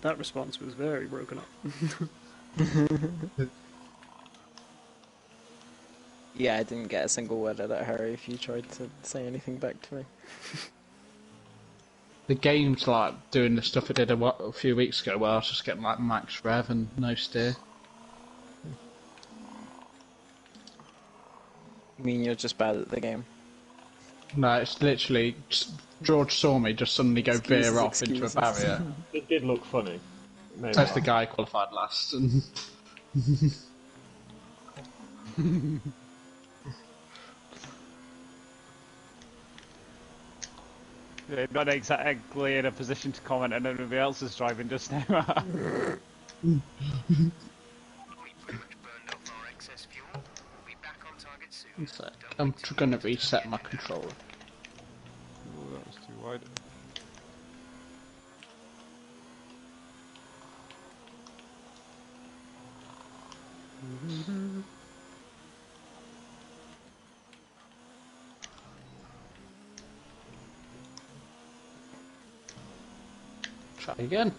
That response was very broken up. Yeah, I didn't get a single word out of Harry if you tried to say anything back to me. The game's like doing the stuff it did a few weeks ago where I was just getting like max rev and no steer. You mean you're just bad at the game? No, it's literally George saw me just suddenly go veer off into a excuses. barrier. It did look funny. Maybe. That's the guy qualified last. And Yeah, not exactly in a position to comment on anybody else's driving just now. We pretty much burned off our excess fuel. We'll be back on target soon. one sec, I'm going to reset my controller. Oh, that was too wide. Try again.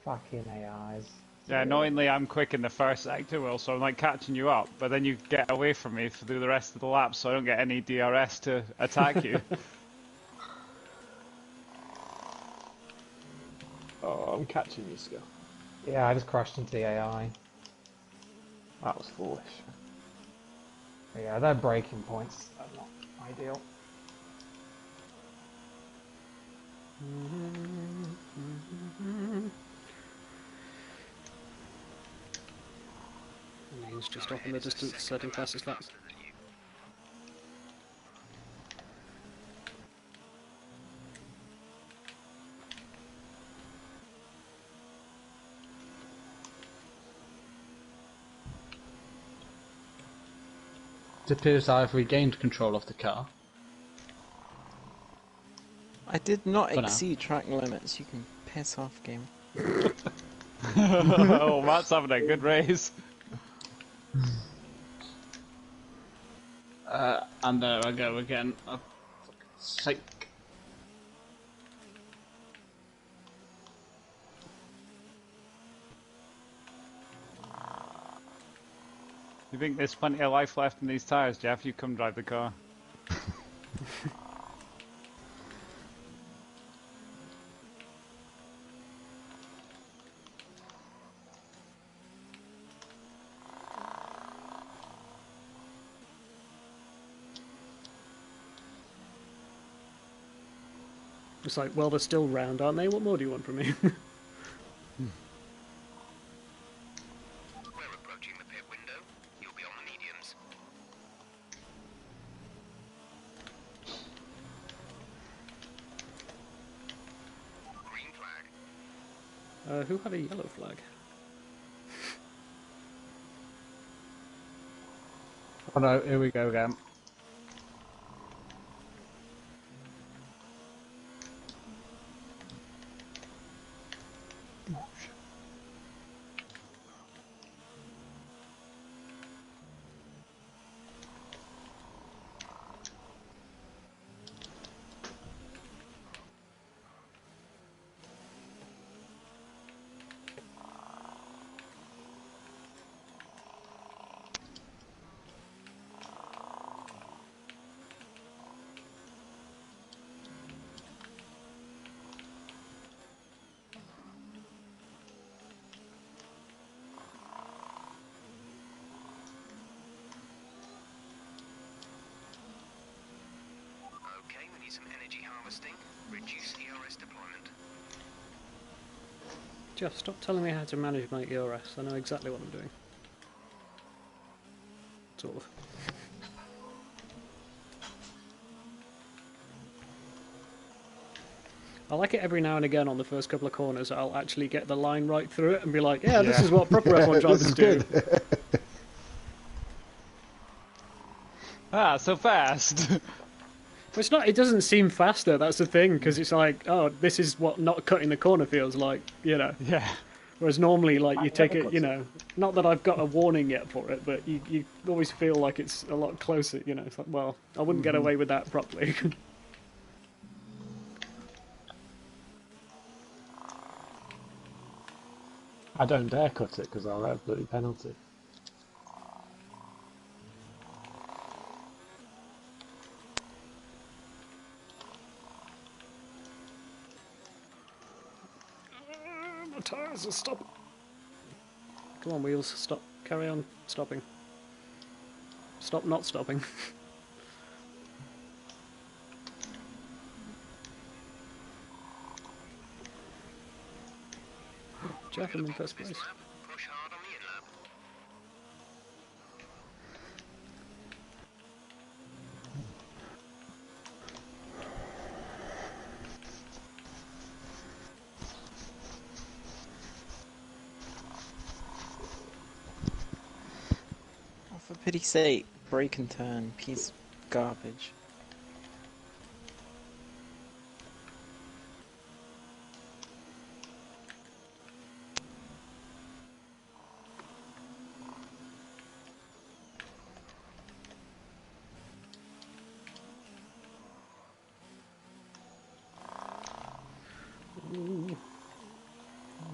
Fucking AIs. Yeah, annoyingly, I'm quick in the first sector, Will, so I'm like catching you up, but then you get away from me through the rest of the lap, so I don't get any DRS to attack you. Oh, I'm catching you still. Yeah, I just crashed into the AI. That was foolish. Yeah, their braking points are not ideal. He's just off in the distance, setting fastest laps. It appears I've regained control of the car. I did not For now. exceed track limits. You can piss off, game. Oh, Matt's having a good race. And there I go again. Oh, for fuck's sake. You think there's plenty of life left in these tyres, Jeff? You come drive the car. It's like, well, they're still round, aren't they? What more do you want from me? We're approaching the pit window. You'll be on the mediums. Green flag. Who had a yellow flag? Oh no, here we go again. Jeff, stop telling me how to manage my ERS. I know exactly what I'm doing. Sort of. I like it every now and again on the first couple of corners. I'll actually get the line right through it and be like, yeah, this is what proper F1 drivers do. Ah, so fast. It's not. It doesn't seem faster. That's the thing, because it's like, oh, this is what not cutting the corner feels like, you know. Yeah. Whereas normally, like, you take it, you know. Not that I've got a warning yet for it, but you always feel like it's a lot closer. You know, it's like, well, I wouldn't get away with that properly. I don't dare cut it because I'll have a bloody penalty. My tyres are stopping. Come on, wheels, stop. Carry on stopping. Stop not stopping. Jeff, I'm in first place. Push hard on the in-lap. Oh, for pity's sake, brake and turn, piece of garbage. Ooh.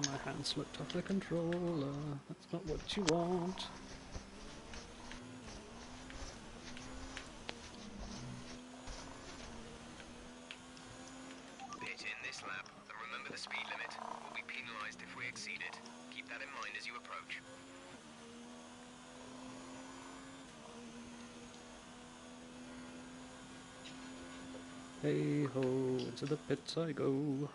My hand slipped off the controller. That's not what you want. Pit in this lap, and remember the speed limit. We'll be penalised if we exceed it. Keep that in mind as you approach. Hey ho, into the pits I go.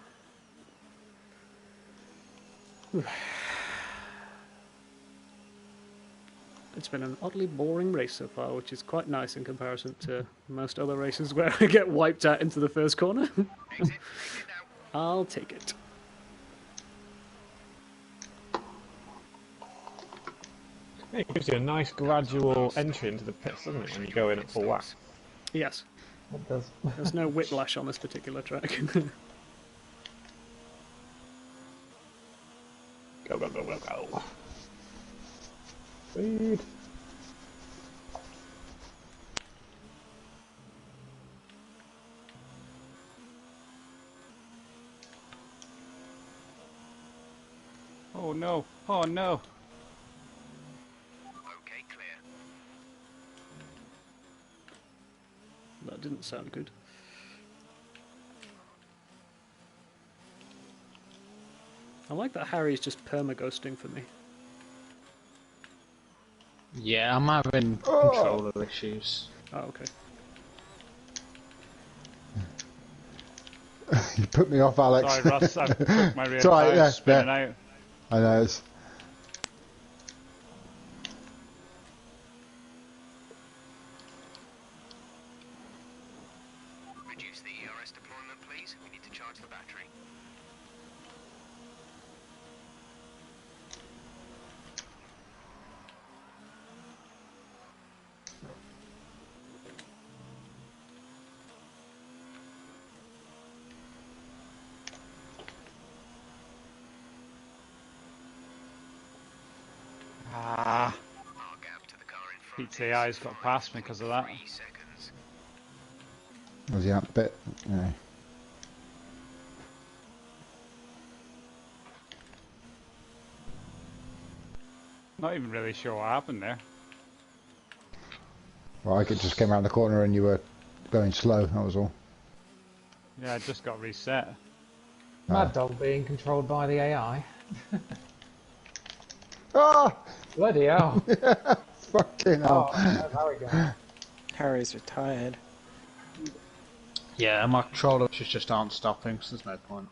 It's been an oddly boring race so far, which is quite nice in comparison to most other races where I get wiped out into the first corner. Exit now. I'll take it. It gives you a nice gradual entry into the pits, doesn't it, when you go in at full whack? Yes, It does. there's no whiplash on this particular track. Go, go, go, go, go. Speed. Oh no. Oh no. Okay, clear. That didn't sound good. I like that Harry's just perma-ghosting for me. Yeah, I'm having controller issues. Oh, okay. You put me off, Alex. Sorry, Russ. I've took my rear It's alright, tyres yeah, spinning yeah. out. I know it's. Reduce the ERS deployment, please. We need to charge the battery. Ah. Our gap to the car in front Pete's AI's got past me because of that. 3 seconds. Was he that bit? Yeah. Not even really sure what happened there. Well, I just came around the corner and you were going slow, that was all. Yeah, it just got reset. Mad Dog being controlled by the AI. Ah! Bloody hell. Fucking hell. Oh, there we go. Harry's retired. Yeah, my controller just aren't stopping, so there's no point.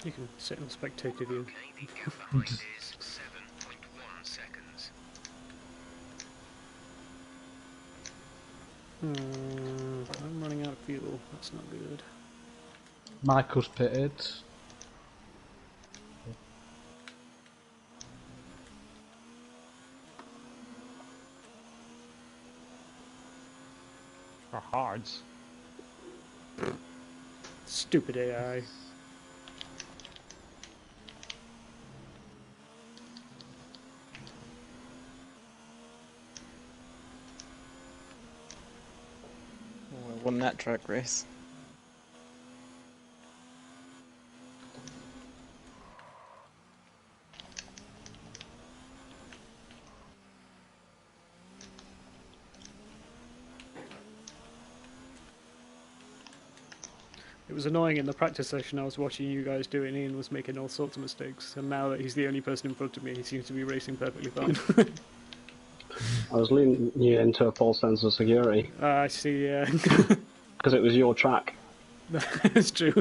You can sit in spectator view. Okay, the gap behind is 7.1 seconds. I'm running out of fuel. That's not good. Michael's pitted. For hards. Stupid AI. Oh, I won that track race. It was annoying in the practice session I was watching you guys do it, and Ian was making all sorts of mistakes, and now that he's the only person in front of me, he seems to be racing perfectly fine. I was leading you into a false sense of security. I see, yeah. Because it was your track. That's true.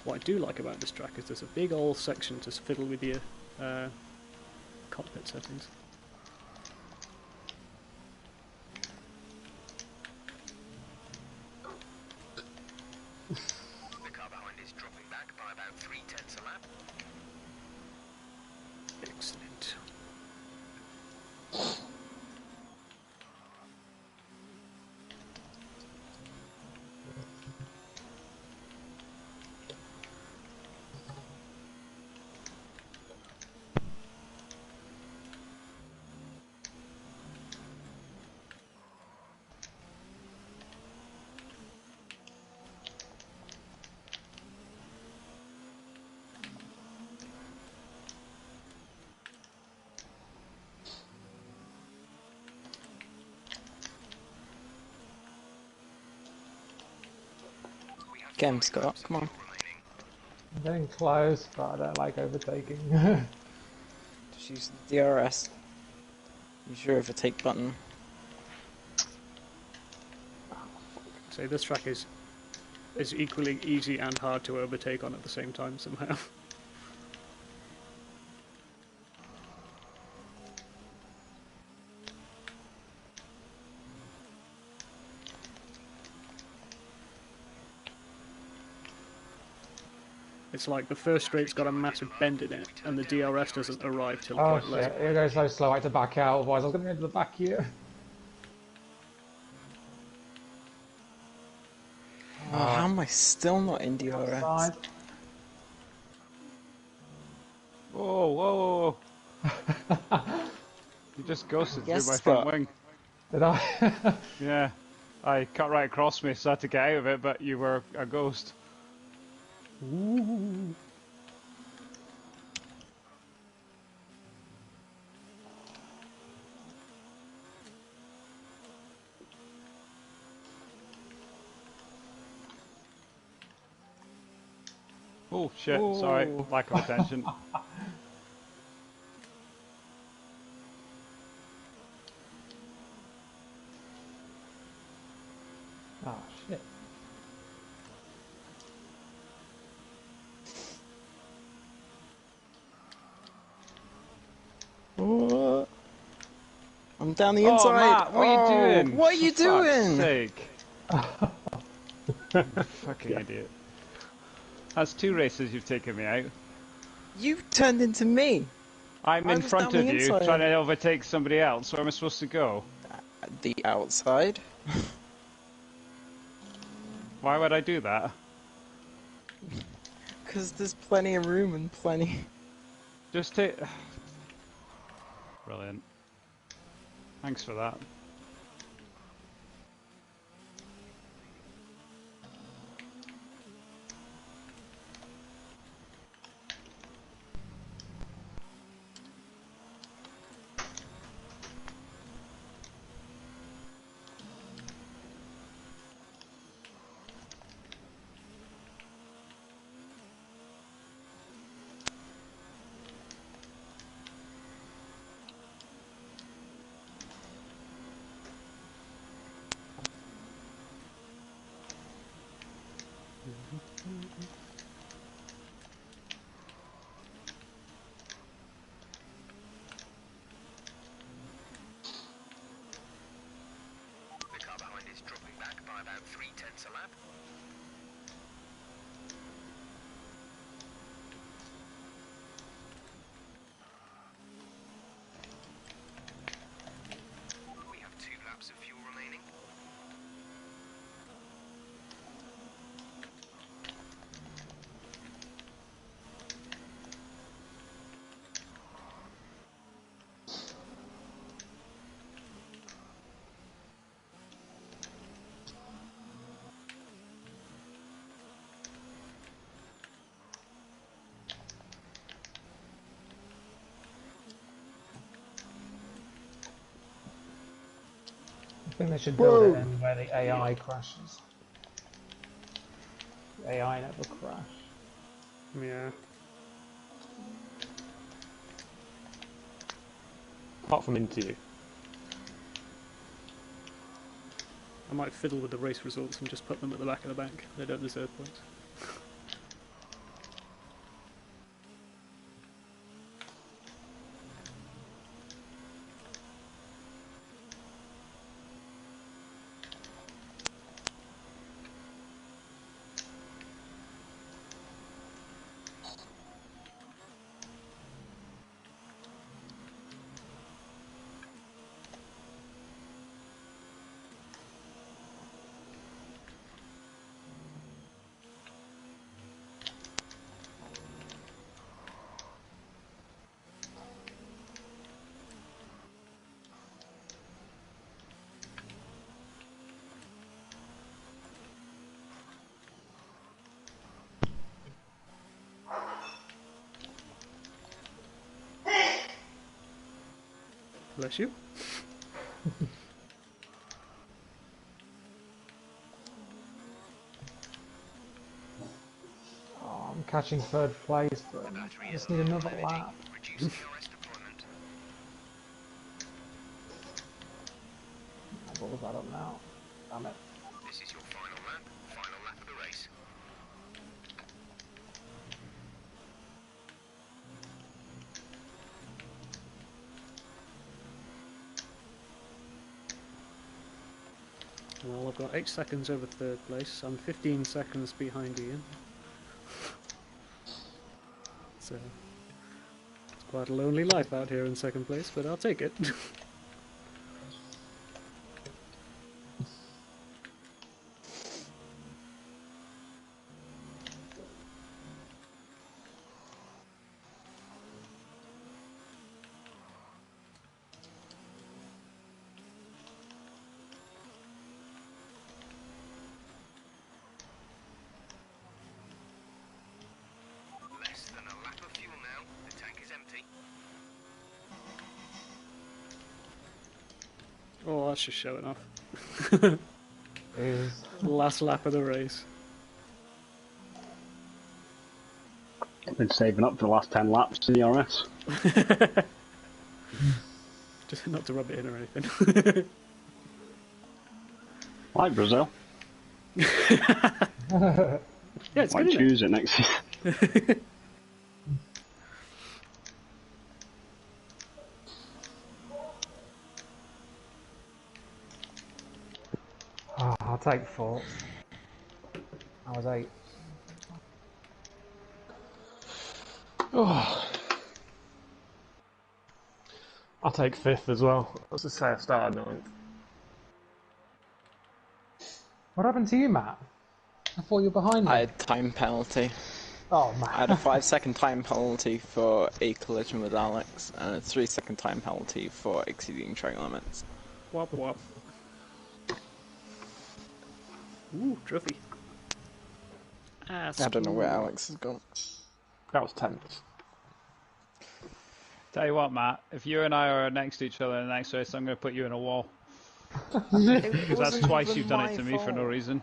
What I do like about this track is there's a big old section to fiddle with your cockpit settings. The car behind is dropping back by about 0.3 a lap. Excellent. Game, Scott, come on. I'm getting close, but I don't like overtaking. Just use the DRS. Use your overtake button. So this track is equally easy and hard to overtake on at the same time somehow. It's like the first straight's got a massive bend in it, and the DRS doesn't arrive till Oh quite late. shit, it goes so slow I had to back out, otherwise I was going to go into the back here. Oh, how am I still not in DRS? Side. Whoa, whoa, whoa. You just ghosted Yes, through my Scott. front wing. Did I? Yeah. I cut right across me, so I had to get out of it, but you were a ghost. Ooh. Oh shit, sorry, Ooh. lack of attention. Oh shit. What? I'm down the Oh, inside. Matt, what are you doing? What are you For fuck's doing? sake. Fucking idiot. That's 2 races you've taken me out. You turned into me. I'm I in was front down of the you, inside. trying to overtake somebody else. Where am I supposed to go? The outside. Why would I do that? Because there's plenty of room and plenty. Just take... Brilliant. Thanks for that. The car behind is dropping back by about 0.3 a lap. We have 2 laps of fuel remaining. I think they should build it in where the AI crashes. The AI never crash. Yeah. Apart from into you. I might fiddle with the race results and just put them at the back of the bank. They don't deserve points. Bless you. Oh, I'm catching third place, but I just need another lap. Reduce DRS deployment. I've all that up now. Damn it. This is your final lap of the race. Well, I've got 8 seconds over third place. I'm 15 seconds behind Ian. So, it's quite a lonely life out here in second place, but I'll take it. Less than a lap of fuel now. The tank is empty. Oh, that's just showing off. Is Last lap of the race. I've been saving up for the last 10 laps in the RS. Just not to rub it in or anything. Like Brazil. Yeah, it's Might good, isn't choose it next season. oh, I'll take 4th. I was 8. Oh. I'll take 5th as well. Let's just say I started 9th. What happened to you, Matt? I thought you were behind me. I had time penalty. Oh, man. I had a 5-second time penalty for a collision with Alex, and a 3-second time penalty for exceeding track limits. Wop wop. Ooh, trophy. I don't know where Alex has gone. That was 10th. Tell you what, Matt, if you and I are next to each other in the next race, I'm going to put you in a wall. Because that's twice you've done it to me for no reason.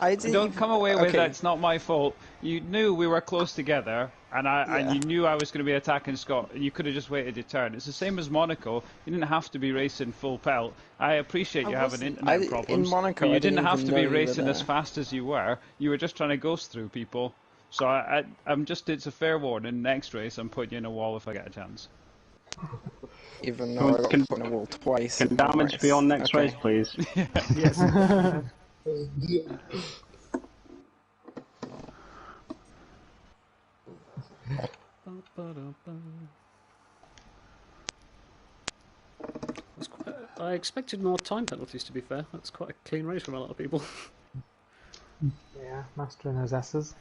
I didn't Don't come away with okay. it's not my fault. You knew we were close together, and you knew I was going to be attacking Scott, and you could have just waited your turn. It's the same as Monaco. You didn't have to be racing full pelt. I appreciate you having internet problems. In Monaco, but you I didn't have to be racing there. as fast as you were. You were just trying to ghost through people. So I'm just, it's a fair warning. Next race, I'm putting you in a wall if I get a chance. Even though I got put in a wall twice. Can damage be on next race, please? Yes. I expected more time penalties, to be fair. That's quite a clean race from a lot of people. Yeah, mastering those S's.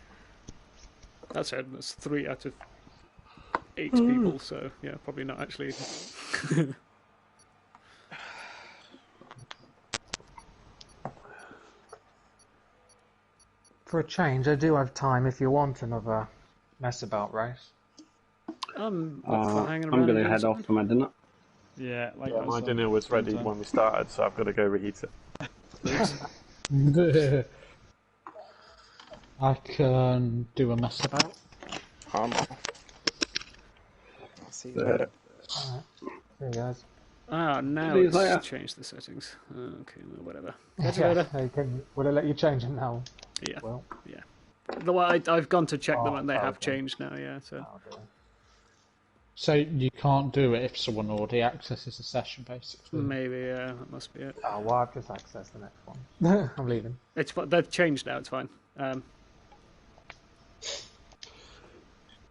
That's it. That's 3 out of 8 people, so yeah, probably not actually. For a change, I do have time if you want another mess about race. I'm I'm going to head off for my dinner. Yeah, like Yeah, my dinner was ready when we started, so I've got to go reheat it. I can do a mess about. I'm off. I'll see you later. Alright. See you guys. Now See you it's later. changed the settings. Okay, well, whatever. Catch you later. Will it let you change them now? Yeah. Well, Yeah. I've gone to check them and they have okay. changed now, yeah. So So you can't do it if someone already accesses the session, basically. maybe, that must be it. oh, well, I've just accessed the next one. I'm leaving. They've changed now, it's fine.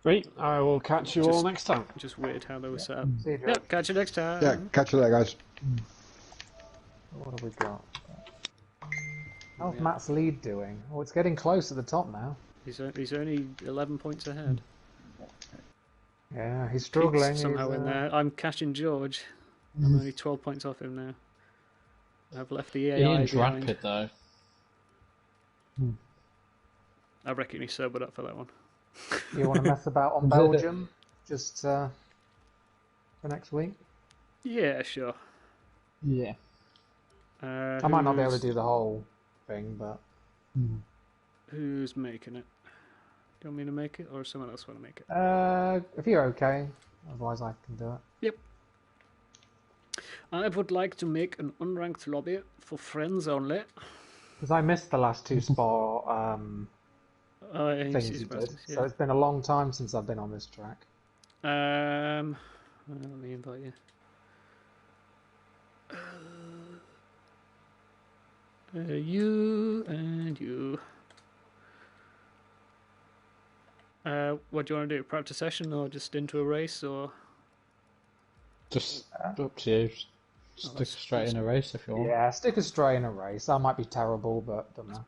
Great, I will catch you all next time. Just weird how they were set up. See you, George. Yep, catch you next time. Yeah, catch you later, guys. What have we got? How's Matt's lead doing? Oh, it's getting close at the top now. He's only 11 points ahead. Yeah, he's struggling. Pete's somehow he's, in there. I'm catching George. I'm only 12 points off him now. I've left the AI Ian's behind. rapid, though. I reckon he's sobered up for that one. You want to mess about on Belgium? Just for next week? Yeah, sure. Yeah. I might not be able to do the whole thing, but... Who's making it? Do you want me to make it, or someone else want to make it? If you're okay. Otherwise I can do it. Yep. I would like to make an unranked lobby for friends only. Because I missed the last 2 spot things you did. So it's been a long time since I've been on this track. Let me invite you. You and you. What do you want to do? Practice session or just into a race or? Just up to you. Stick straight in a race if you want. Yeah, stick us straight in a race. I might be terrible, but don't know.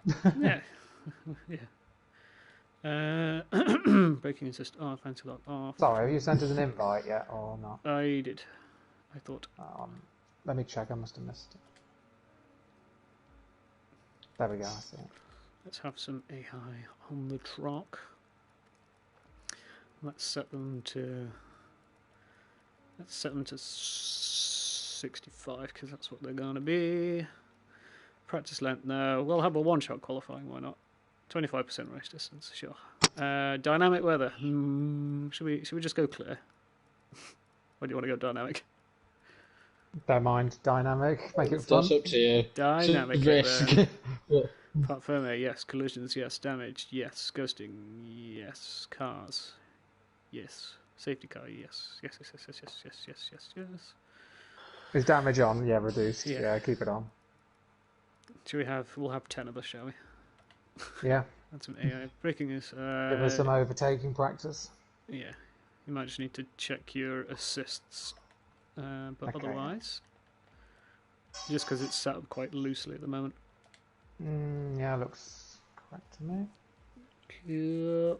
Yeah. Breaking assist. Oh, fancy lock off. Sorry, have you sent us an invite yet or not? I did. I thought. Let me check. I must have missed it. There we go. I see it. Let's have some AI on the track. Let's set them to 65 because that's what they're going to be. Practice length. No, we'll have a one-shot qualifying. Why not? 25% race distance. Sure. Dynamic weather. Should we just go clear? Or do you want to go dynamic? Don't mind dynamic. Make it fun. That's up to you. Dynamic Risk. Part firmer, yes. Collisions, yes. Damage, yes. Ghosting, yes. Cars, yes. Safety car, yes. Yes. Is damage on? Yeah, reduced. Yeah. Yeah, keep it on. We'll have 10 of us, shall we? Yeah. That's some AI. Breaking is... Give us some overtaking practice. Yeah. You might just need to check your assists. But Okay. otherwise... Just because it's set up quite loosely at the moment. Yeah, looks correct to me. Cool.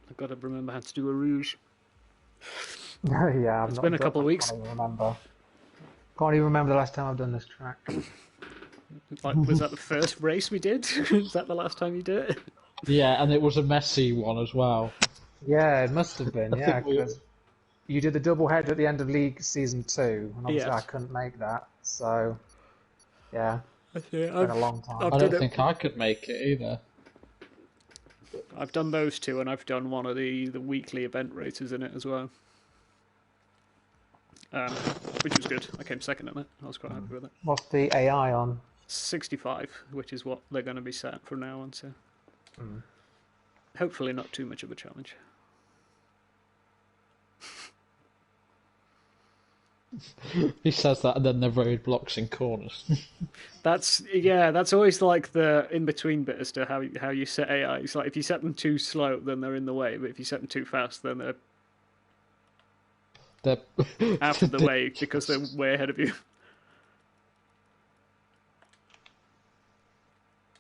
I've got to remember how to do a rouge. Yeah, It's been a couple of weeks. Can't even remember the last time I've done this track. Like, was that the first race we did? Is that the last time you did it? Yeah, and it was a messy one as well. Yeah, it must have been. Yeah, think we- because you did the double head at the end of League Season 2, and obviously Yes. I couldn't make that. So, yeah, Yeah, it's been a long time. I don't think I could make it either. I've done those two, and I've done one of the weekly event races in it as well. Which was good. I came second in it. I was quite happy with it. What's the AI on? 65, which is what they're going to be set from now on, so hopefully not too much of a challenge. He says that, and then the road blocks in corners. That's always like the in-between bit as to how you set AI. It's like if you set them too slow, then they're in the way, but if you set them too fast, then they're out of the way because they're way ahead of you.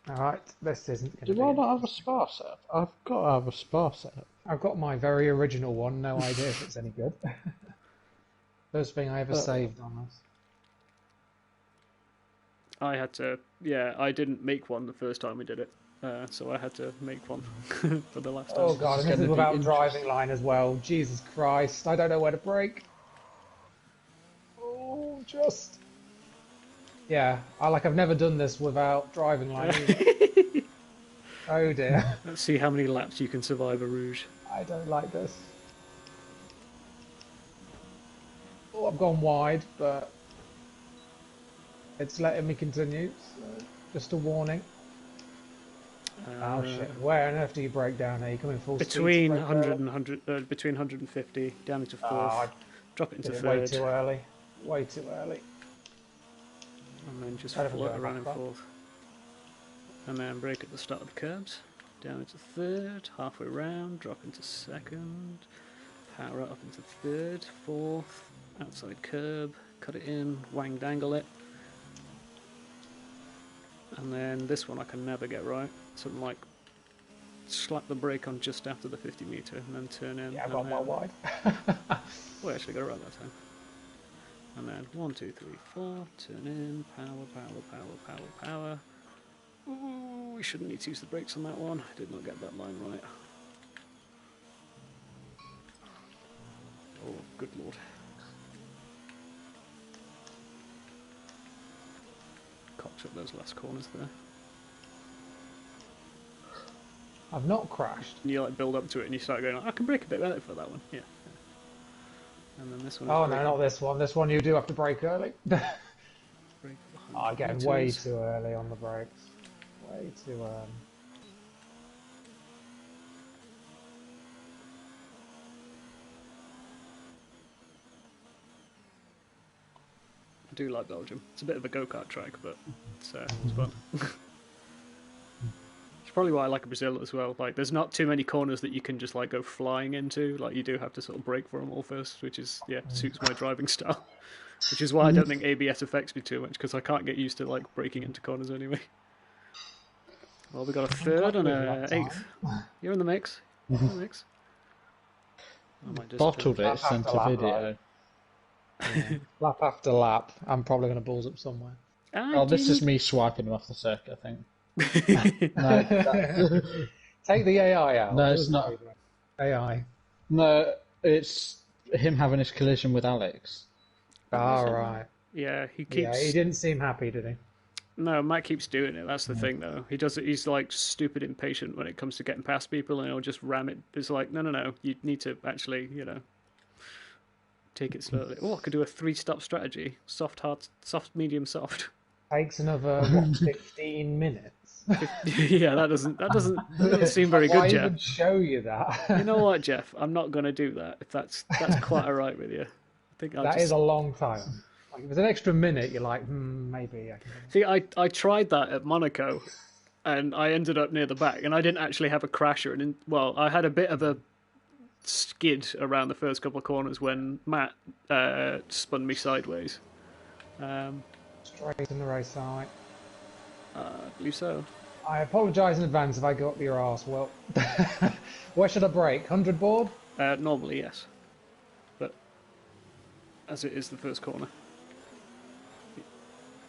Alright, this isn't going to be... Do I not have a spa set? I've got to have a spa set. I've got my very original one, no idea if it's any good. First thing I ever saved on this. I had to... Yeah, I didn't make one the first time we did it, so I had to make one for the last time. Oh god, and this is without driving line as well. Jesus Christ, I don't know where to brake. Oh, just... Yeah, I've never done this without driving line either. Oh dear. Let's see how many laps you can survive a Rouge. I don't like this. Oh, I've gone wide, but it's letting me continue, so just a warning. Oh shit, where on earth do you break down here? You come in full between speed? 100, between 150, down into 4th, drop it into 3rd. Way too early. Way too early. And then just float around in 4th. And then brake at the start of the curbs. Down into 3rd, halfway round, drop into 2nd. Power up into 3rd, 4th, outside curb, cut it in, wang dangle it. And then this one I can never get right. Something like slap the brake on just after the 50 metre and then turn in. Yeah, I got one wide. We actually got it right that time. And then 1, 2, 3, 4, turn in, power. Ooh, we shouldn't need to use the brakes on that one. I did not get that line right. Oh, good lord. Cocked up those last corners there. I've not crashed. And you like build up to it and you start going, I can brake a bit better for that one. Yeah. And then this one. Oh no, not this one. This one you do have to brake early. I'm getting way too early on the brakes. Way too I do like Belgium. It's a bit of a go-kart track, but it's fun. It's probably why I like Brazil as well. Like, there's not too many corners that you can just like go flying into. Like, you do have to sort of brake for them all first, which is suits my driving style. Which is why I don't think ABS affects me too much, because I can't get used to like braking into corners anyway. Well, we got a 3rd and a 8th. You're in the mix. You're in the mix. Bottled it, sent a video. Yeah. Lap after lap, I'm probably going to balls up somewhere. Oh, this is me swiping him off the circuit, I think. No, take the AI out. No, it's not AI. No, it's him having his collision with Alex. Oh, right. Yeah, he keeps. Yeah, he didn't seem happy, did he? No, Matt keeps doing it. That's the thing, though. He does it. He's like stupid impatient when it comes to getting past people, and he'll just ram it. It's like, no. You need to actually, take it slowly. Oh, I could do a 3-stop strategy: soft, hard, soft, medium, soft. Takes another 15 minutes. Yeah, that doesn't seem very good, Jeff. Why even show you that? You know what, Jeff? I'm not going to do that. If that's quite alright with you. I think that is a long time. Like, if it's an extra minute, you're like, maybe I can. See, I tried that at Monaco, and I ended up near the back, and I didn't actually have a crasher. And I had a bit of a skid around the first couple of corners when Matt spun me sideways. Straight in the race, alright. I believe so. I apologise in advance if I go up your arse. Well, where should I brake? 100 board? Normally, yes. But as it is the first corner,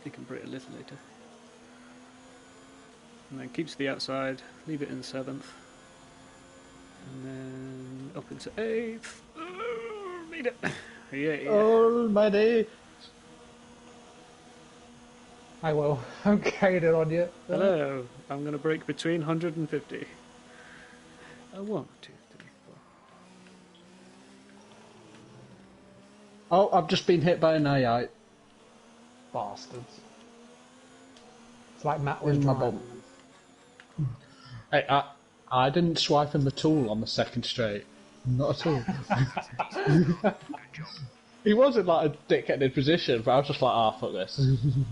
you can brake a little later. And then keeps the outside, leave it in 7th. And then up into 8th. Oh, made it! Yeah. Almighty! I will. I'm carried it on you. Hello. I'm going to brake between 150. 1, 2, 3, 4. Oh, I've just been hit by an AI. Bastards. It's like Matt Where's was my driving. bomb? Hey, I didn't swipe him at all on the second straight. Not at all. He wasn't like a dickheaded position, but I was just like, ah, fuck this. It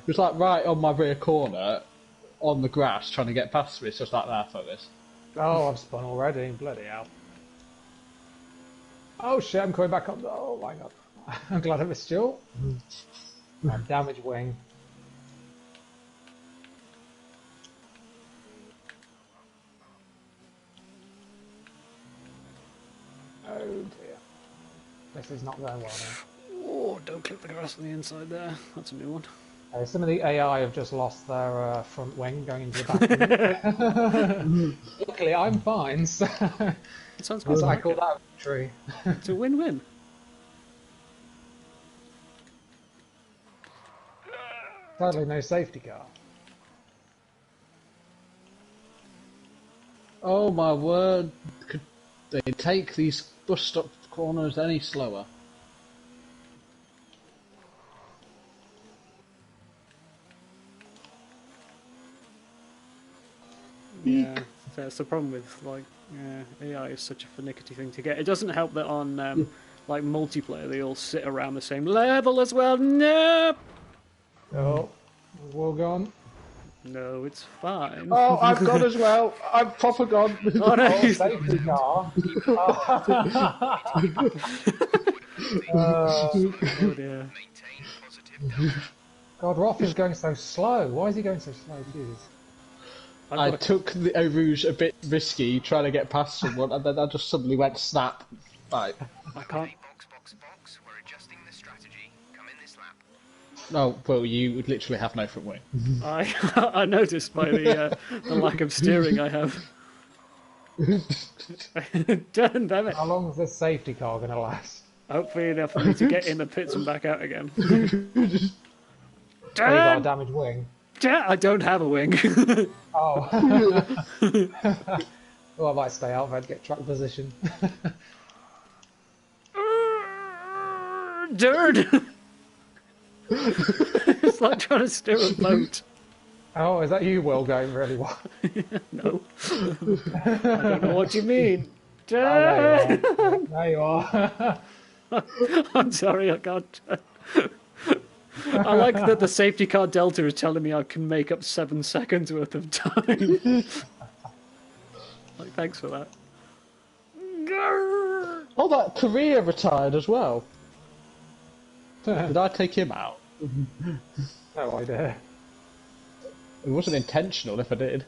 was like right on my rear corner, on the grass, trying to get past me, so it's like, ah, fuck this. Oh, I've spun already. Bloody hell. Oh shit, I'm coming back up. Oh my god. I'm glad I missed you. Damage wing. Oh dear. This is not going well now. Oh, don't clip the grass on the inside there. That's a new one. Some of the AI have just lost their front wing going into the back wing. Luckily, I'm fine. So It sounds good. I call that victory. It's a win-win. Sadly, no safety car. Oh my word, could they take these bus stop corners any slower? Yeah, that's the problem with like AI is such a finicky thing to get. It doesn't help that on like multiplayer they all sit around the same level as well. No, Oh, well gone. no, it's fine. Oh, I've gone as well. I'm proper gone. Oh, no, Oh, safety car. Oh dear. God, Roth is going so slow. Why is he going so slow? Jeez. I took the Rouge a bit risky trying to get past someone, and then I just suddenly went snap. Right. I can't. Box. We're adjusting the strategy. Come in this lap. Oh, well, you would literally have no front wing. I noticed by the lack of steering I have. Damn it. How long is this safety car going to last? Hopefully enough for me to get in the pits and back out again. Oh, you got a damaged wing. I don't have a wing. Oh. Oh, I might stay out if I'd get track position. Dirt! It's like trying to steer a boat. Oh, is that you, Will, going really well? No. I don't know what you mean. Oh, there you are. I'm sorry, I can't. I like that the safety car Delta is telling me I can make up 7 seconds worth of time. Like, thanks for that. Oh, that Korea retired as well. Did I take him out? No idea. It wasn't intentional if I did.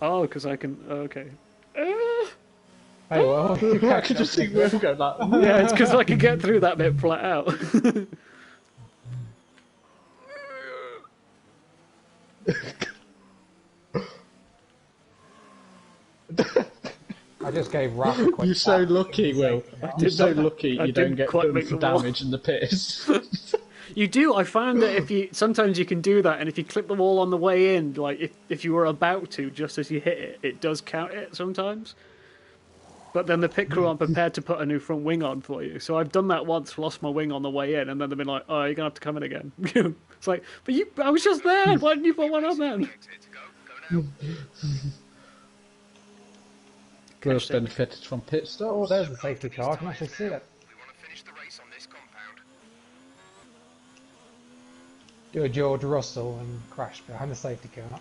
Oh, because I can. Okay. Hey, well, I could just see Will go like. Yeah, it's because I can get through that bit flat out. I just gave Raph a quick You're so tap. lucky, Will. You're so lucky you don't get done for damage in the pits. You do. I found that if you sometimes you can do that, and if you clip the wall on the way in, like if you were about to, just as you hit it, it does count it sometimes. But then the pit crew aren't prepared to put a new front wing on for you. So I've done that once, lost my wing on the way in, and then they've been like, "Oh, you're gonna have to come in again." It's like, but I was just there. Why didn't you put one on then? Will's benefited from pit Oh, stops. there's the safety car. I can actually see it. We want to finish the race on this compound. Do a George Russell and crash behind the safety car.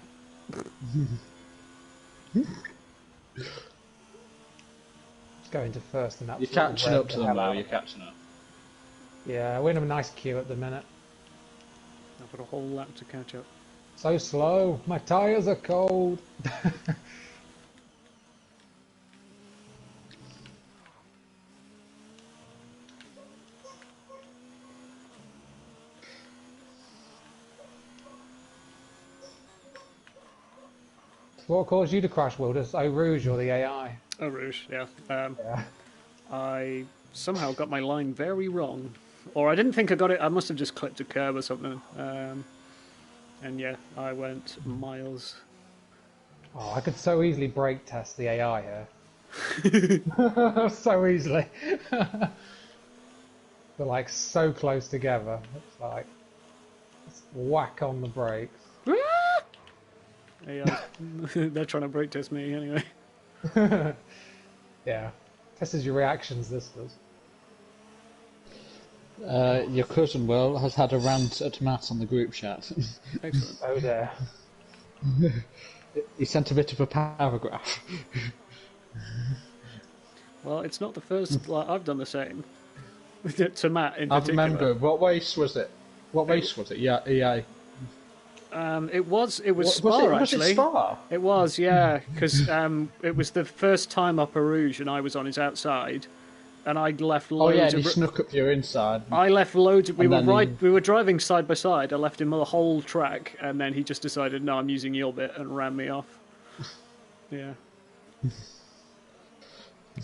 Just go into first and that's You're catching up to them, though. You're catching up. Yeah, we're in a nice queue at the minute. I've got a whole lap to catch up. So slow. My tyres are cold. What caused you to crash, Wilders? Oh, Rouge or the AI? Oh, Rouge, yeah. Yeah. I somehow got my line very wrong. Or I didn't think I got it. I must have just clipped a curb or something. And yeah, I went miles Oh, I could so easily brake test the AI here. So easily. They're like so close together. It's like just whack on the brakes. AI. They're trying to brake test me anyway. Yeah. Tests your reactions, this does. Your cousin, Will, has had a rant at Matt on the group chat. Excellent. Oh dear. He sent a bit of a paragraph. Well, it's not the first. Like, I've done the same. To Matt in I particular. remember. What race was it? What race was it? Yeah, EA. It was Spa, was actually. it Spa? It was, yeah, because it was the first time up Rouge and I was on his outside, and I left loads. Oh yeah, and he snuck up your inside. I left loads. We were driving side by side. I left him the whole track, and then he just decided, no, I'm using your bit, and ran me off. Yeah.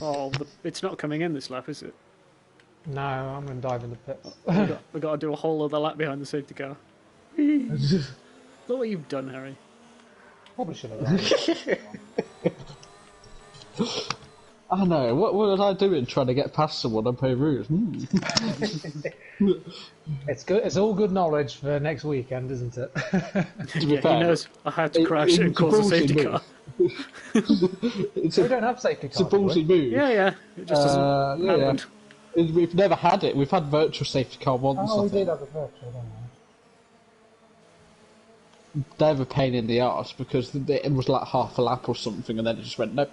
Oh, it's not coming in this lap, is it? No, I'm going to dive in the pits. We've got to do a whole other lap behind the safety car. Look what you've done, Harry. Probably should have done. I know. What was I doing trying to get past someone on Beirut? It's good. It's all good knowledge for next weekend, isn't it? He knows I had to crash and cause a safety car. We don't have safety cars. It's a ballsy move. Yeah. It just doesn't happen. We've never had it. We've had virtual safety car once. Oh, we did have a virtual, didn't we? They're a pain in the arse because it was like half a lap or something, and then it just went nope.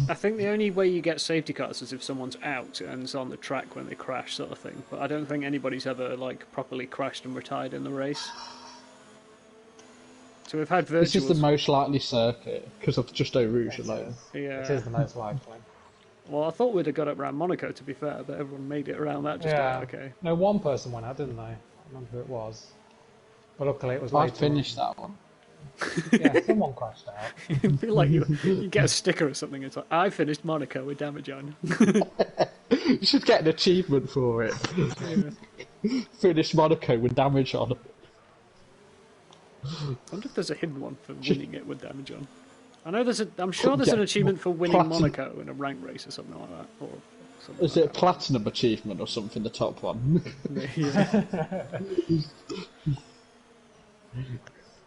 I think the only way you get safety cars is if someone's out and is on the track when they crash, sort of thing. But I don't think anybody's ever properly crashed and retired in the race. So we've had virtuals. This is the most likely circuit because of just Eau Rouge alone. Yeah. It is the most likely. Well, I thought we'd have got it around Monaco, to be fair, but everyone made it around that. Okay. No, one person went out, didn't they? I remember who it was. But luckily it was I later. finished that one. Yeah, someone crashed out. You feel like you get a sticker or something. It's like, I finished Monaco with damage on. You should get an achievement for it. Yeah. Finish Monaco with damage on. I wonder if there's a hidden one for winning it with damage on. I know I'm sure there's an achievement for winning Monaco in a rank race or something like that. Or something Is it a platinum achievement or something? The top one. Yeah.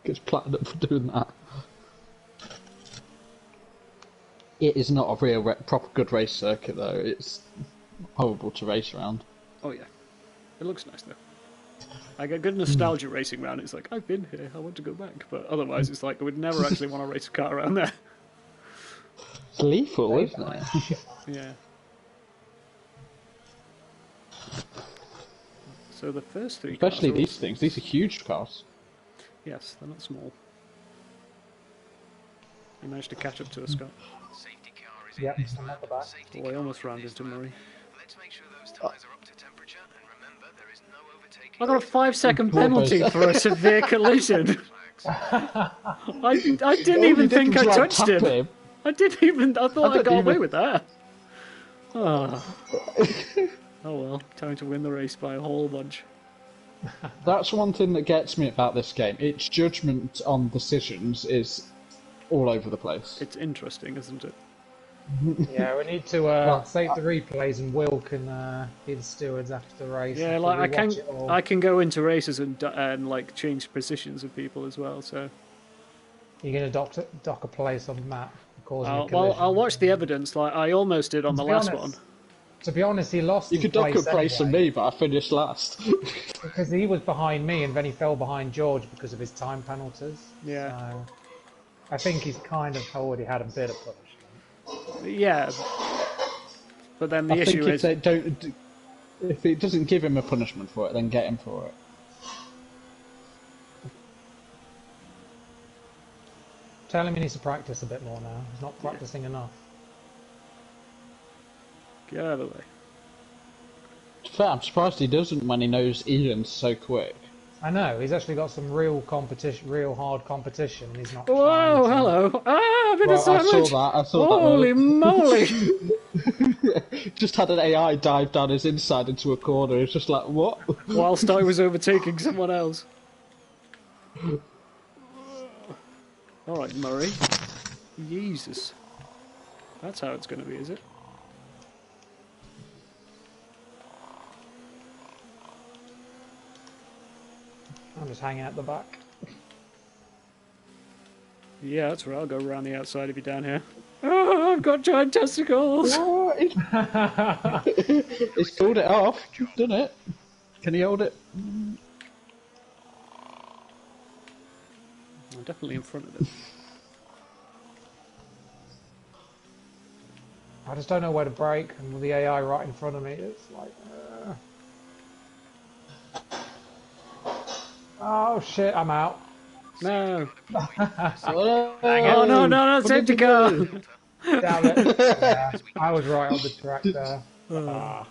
Gets platinum for doing that. It is not a real proper good race circuit though. It's horrible to race around. Oh yeah, it looks nice though. I get good nostalgia racing around. It's like, I've been here, I want to go back. But otherwise, it's like I would never actually want to race a car around there. It's lethal, isn't it? Yeah. So the first three, especially cars these things. These are huge cars. Yes, they're not small. You managed to catch up to us, Scott. Yep, I'm at the back. Oh, I almost ran into Murray. Let's make sure those tyres are up to temperature, and remember there is no overtaking. I got a 5-second penalty for a severe collision. I didn't even think I touched him. I thought I got away with that. Oh. Oh well, time to win the race by a whole bunch. That's one thing that gets me about this game. Its judgment on decisions is all over the place. It's interesting, isn't it? Yeah, we need to save the replays, and Will can be the stewards after the race. Yeah, like I can go into races and like change positions of people as well. So you're going to dock a place on Matt. Well, I'll watch the evidence. Like I almost did on the last one. To be honest, he lost. You could dock a place on me, but I finished last. Because he was behind me, and then he fell behind George because of his time penalties. Yeah. So I think he's kind of already had a bit of punishment. Yeah. But then the issue is, if it doesn't give him a punishment for it, then get him for it. Tell him he needs to practice a bit more now. He's not practicing enough. Get out of the way. Fair, I'm surprised he doesn't when he knows Ian's so quick. I know, he's actually got some real competition, real hard competition, and he's not. Whoa, hello! Ah, a bit of sandwich! I saw that. Holy moly! Just had an AI dive down his inside into a corner. It's just like, what? Whilst I was overtaking someone else. All right, Murray. Jesus. That's how it's going to be, is it? I'm just hanging at the back. Yeah, that's where I'll go around the outside if you're down here. Oh, I've got giant testicles! What? He's pulled it off. Done it. Can he hold it? I'm definitely in front of it. I just don't know where to brake, and with the AI right in front of me, it's like... Oh shit, I'm out. No! Oh no, safety car! Damn it. Yeah, I was right on the track there. Oh,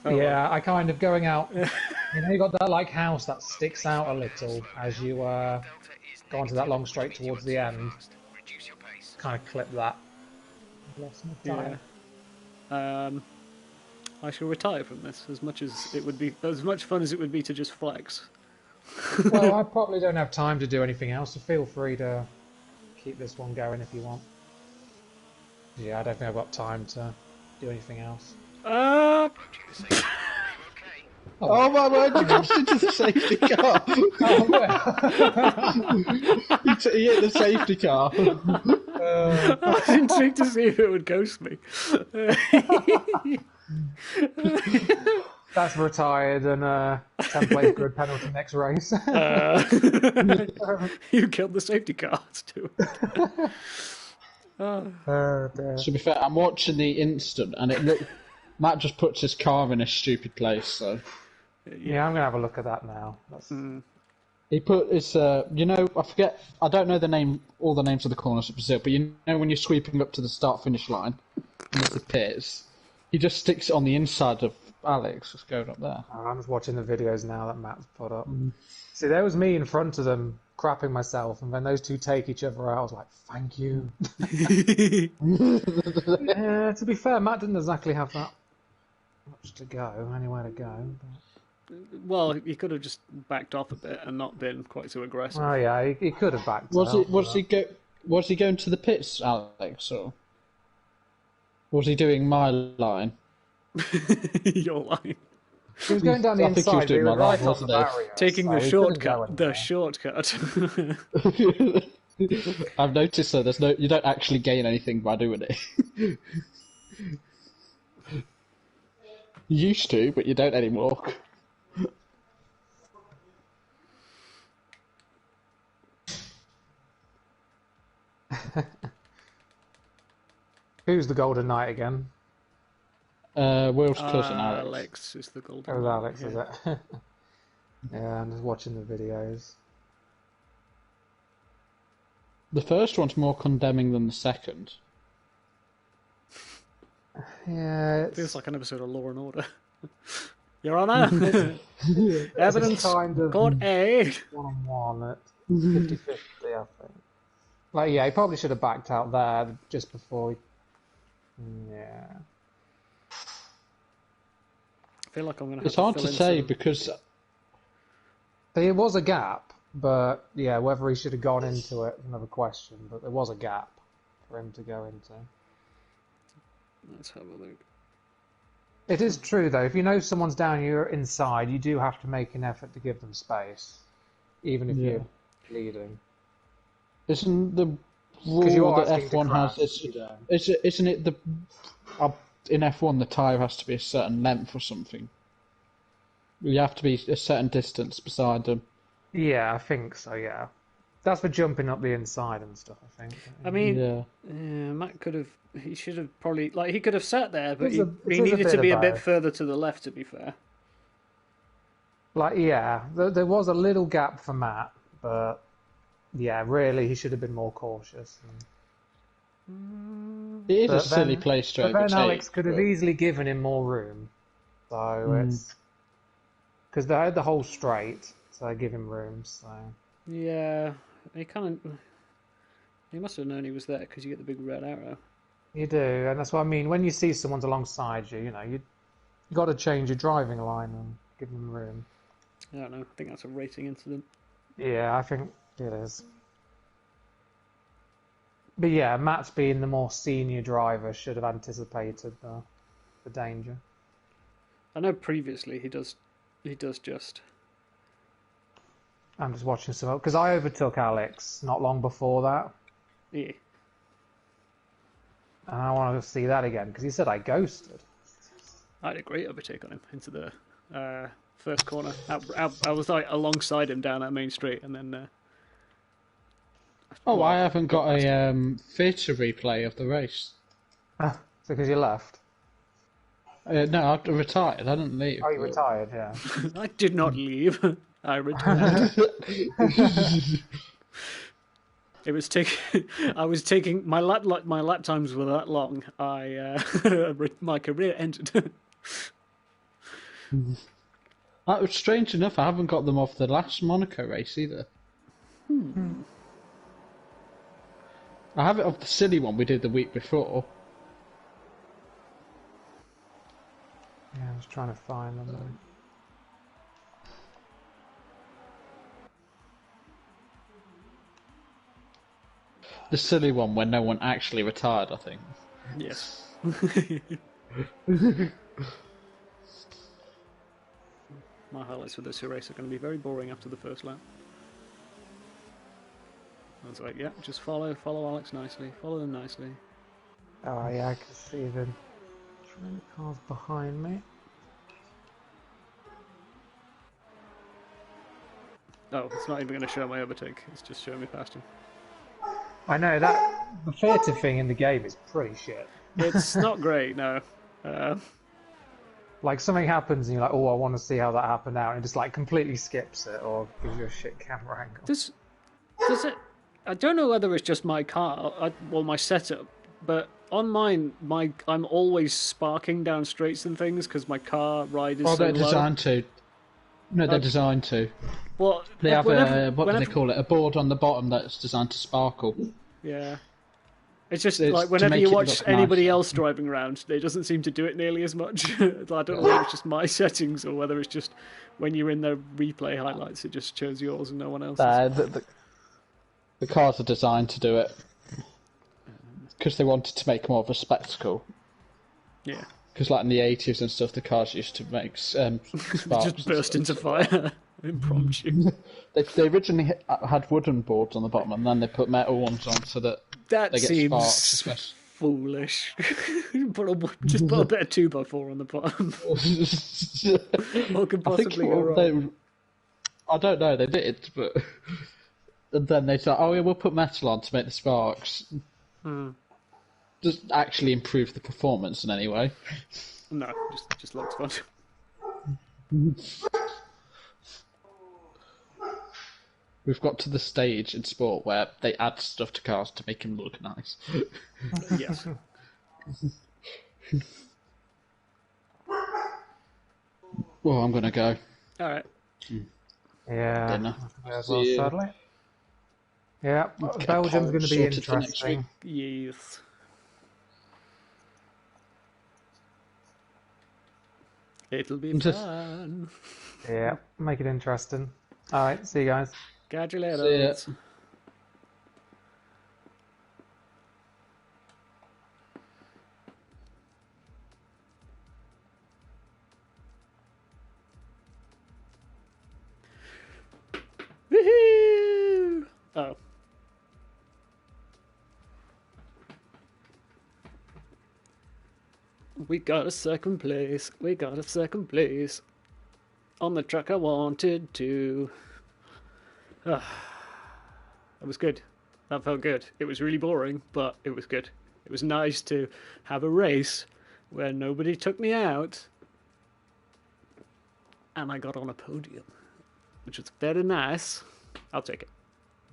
Yeah, I kind of going out. You know, you got that like house that sticks out a little as you go onto that long straight towards the end. Kind of clip that. Lost my time. Yeah. I shall retire from this as much fun as it would be to just flex. Well, I probably don't have time to do anything else, so feel free to keep this one going if you want. Yeah, I don't think I've got time to do anything else. Oh my word, you crashed into the safety car! He hit the safety car. I was intrigued to see if it would ghost me. That's retired and 10 place grid penalty next race. You killed the safety car, Stuart. To be fair, I'm watching the instant and it looked... Matt just puts his car in a stupid place, so... Yeah, I'm going to have a look at that now. He put his, you know, I forget, I don't know all the names of the corners of Brazil, but you know when you're sweeping up to the start-finish line, and there's the pits, he just sticks it on the inside of Alex, just going up there. Oh, I'm just watching the videos now that Matt's put up. See, there was me in front of them, crapping myself, and then those two take each other out. I was like, thank you. Yeah, to be fair, Matt didn't exactly have that much to go, anywhere to go. But... Well, he could have just backed off a bit and not been quite so aggressive. Oh yeah, he could have backed Was out. he going to the pits, Alex, or was he doing my line? Your line. He was going down the inside, he was doing but he was my right line, on the wasn't he? barrier. Taking so the he couldn't go shortcut. The anywhere. shortcut. I've noticed that you don't actually gain anything by doing it. You used to, but you don't anymore. Who's the Golden Knight again? Will's cousin Alex. Alex is the golden. It was Alex, yeah. is it? Yeah, I'm just watching the videos. The first one's more condemning than the second. Yeah, Feels like an episode of Law and Order. Your Honour, evidence kind of court A. one-on-one at 50-50, I think. Like, yeah, he probably should have backed out there just before he... Yeah. I feel like I'm going to have It's hard to say because There was a gap, but yeah, whether he should have gone into it is another question. But there was a gap for him to go into. Let's have a look. It is true, though. If you know someone's down, you're inside, you do have to make an effort to give them space, even if you're leading. isn't the 'Cause you rule are that asking to F1 has? crash if you don't. Isn't it the in F1 the tyre has to be a certain length or something? You have to be a certain distance beside them. Yeah, I think so, yeah. That's for jumping up the inside and stuff, I think. I mean, Yeah. Matt could have. He should have probably he could have sat there, but It is he a needed bit to be of a bit both. further to the left. To be fair. Like, yeah, there was a little gap for Matt, but yeah, really, he should have been more cautious. It is a But silly then- place to But then overtake. Alex could have easily given him more room. So it's... Because they had the whole straight, so they give him room, so... Yeah, he kind of. He must have known he was there because you get the big red arrow. You do, and that's what I mean. When you see someone's alongside you, you know, you got to change your driving line and give them room. I don't know. I think that's a racing incident. Yeah, I think it is. But yeah, Matt being the more senior driver should have anticipated the danger. I know previously he does just. I'm just watching some because I overtook Alex not long before that, Yeah. and I want to see that again because he said I ghosted. I had a great overtake on him into the first corner. I was like alongside him down that main street, and then. Oh, well, I haven't got past a theatre replay of the race. So because you left. No, I retired. I didn't leave. Oh, you retired, yeah. I did not leave. I retired. It was I was taking my lap times were that long. My career ended. That was strange enough. I haven't got them off the last Monaco race either. I have it off the silly one we did the week before. Yeah, I was trying to find them. The silly one when no one actually retired, I think. Yes. My highlights for this race are going to be very boring after the first lap. I was like, yeah, just follow Alex nicely, follow them nicely. Oh yeah, I can see the train cars behind me. Oh, it's not even going to show my overtake. It's just showing me past him. I know that the theatre thing in the game is pretty shit. It's not great, no. Like something happens and you're like, oh, I want to see how that happened out, and it just like completely skips it or gives you a shit camera angle. Does it? I don't know whether it's just my car or my setup, but on mine, I'm always sparking down straights and things because my car ride is so they're low. designed to. No, they're designed to. Well, They have what do they call it? A board on the bottom that's designed to sparkle. Yeah. It's just It's like to whenever make you it watch look anybody nicer. else driving around, it doesn't seem to do it nearly as much. I don't know whether it's just my settings or whether it's just when you're in the replay highlights, it just shows yours and no one else's. The cars are designed to do it because they wanted to make more of a spectacle. Yeah. Because like in the 80s and stuff, the cars used to make sparks. Just burst into fire impromptu. They originally had wooden boards on the bottom, and then they put metal ones on so that That they get seems sparks. foolish. Just put a bit of 2x4 on the bottom. What could possibly go wrong? I don't know, they did, but and then they thought, oh yeah, we'll put metal on to make the sparks. Doesn't actually improve the performance in any way. No, just looks fun. We've got to the stage in sport where they add stuff to cars to make them look nice. Yes. Well, I'm gonna go. All right. Yeah. Dinner. Well, sadly. Yeah, Okay, Belgium's going to be sorted for next week. interesting. Yes. It'll be fun. Yeah, make it interesting. All right, see you guys. Catch you later. See ya. Woohoo! Oh. We got a second place. We got a second place. On the track I wanted to. That was good. That felt good. It was really boring, but it was good. It was nice to have a race where nobody took me out. And I got on a podium, which was very nice. I'll take it.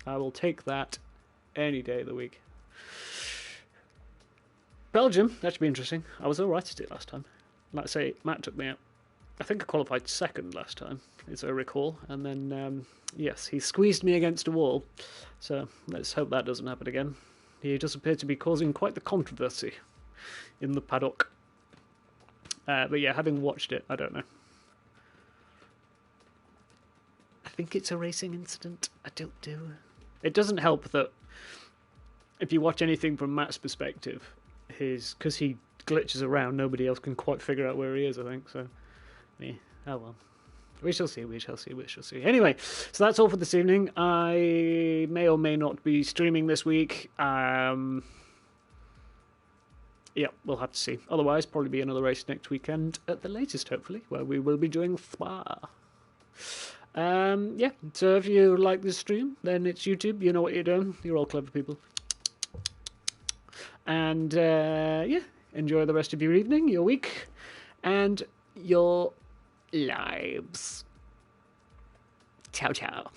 I will take that any day of the week. Belgium, that should be interesting. I was alright at it last time. Like I say, Matt took me out. I think I qualified second last time, as I recall. And then, yes, he squeezed me against a wall. So let's hope that doesn't happen again. He does appear to be causing quite the controversy in the paddock. But yeah, having watched it, I don't know. think it's a racing incident. I don't do. It doesn't help that if you watch anything from Matt's perspective, because he glitches around, nobody else can quite figure out where he is, I think. So, yeah, oh well. We shall see, we shall see, we shall see. Anyway, so that's all for this evening. I may or may not be streaming this week. Yeah, we'll have to see. Otherwise, probably be another race next weekend at the latest, hopefully, where we will be doing Spa. Yeah, so if you like this stream, then it's YouTube. You know what you're doing. You're all clever people. And, yeah, enjoy the rest of your evening, your week, and your lives. Ciao, ciao.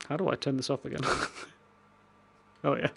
How do I turn this off again? Oh, yeah.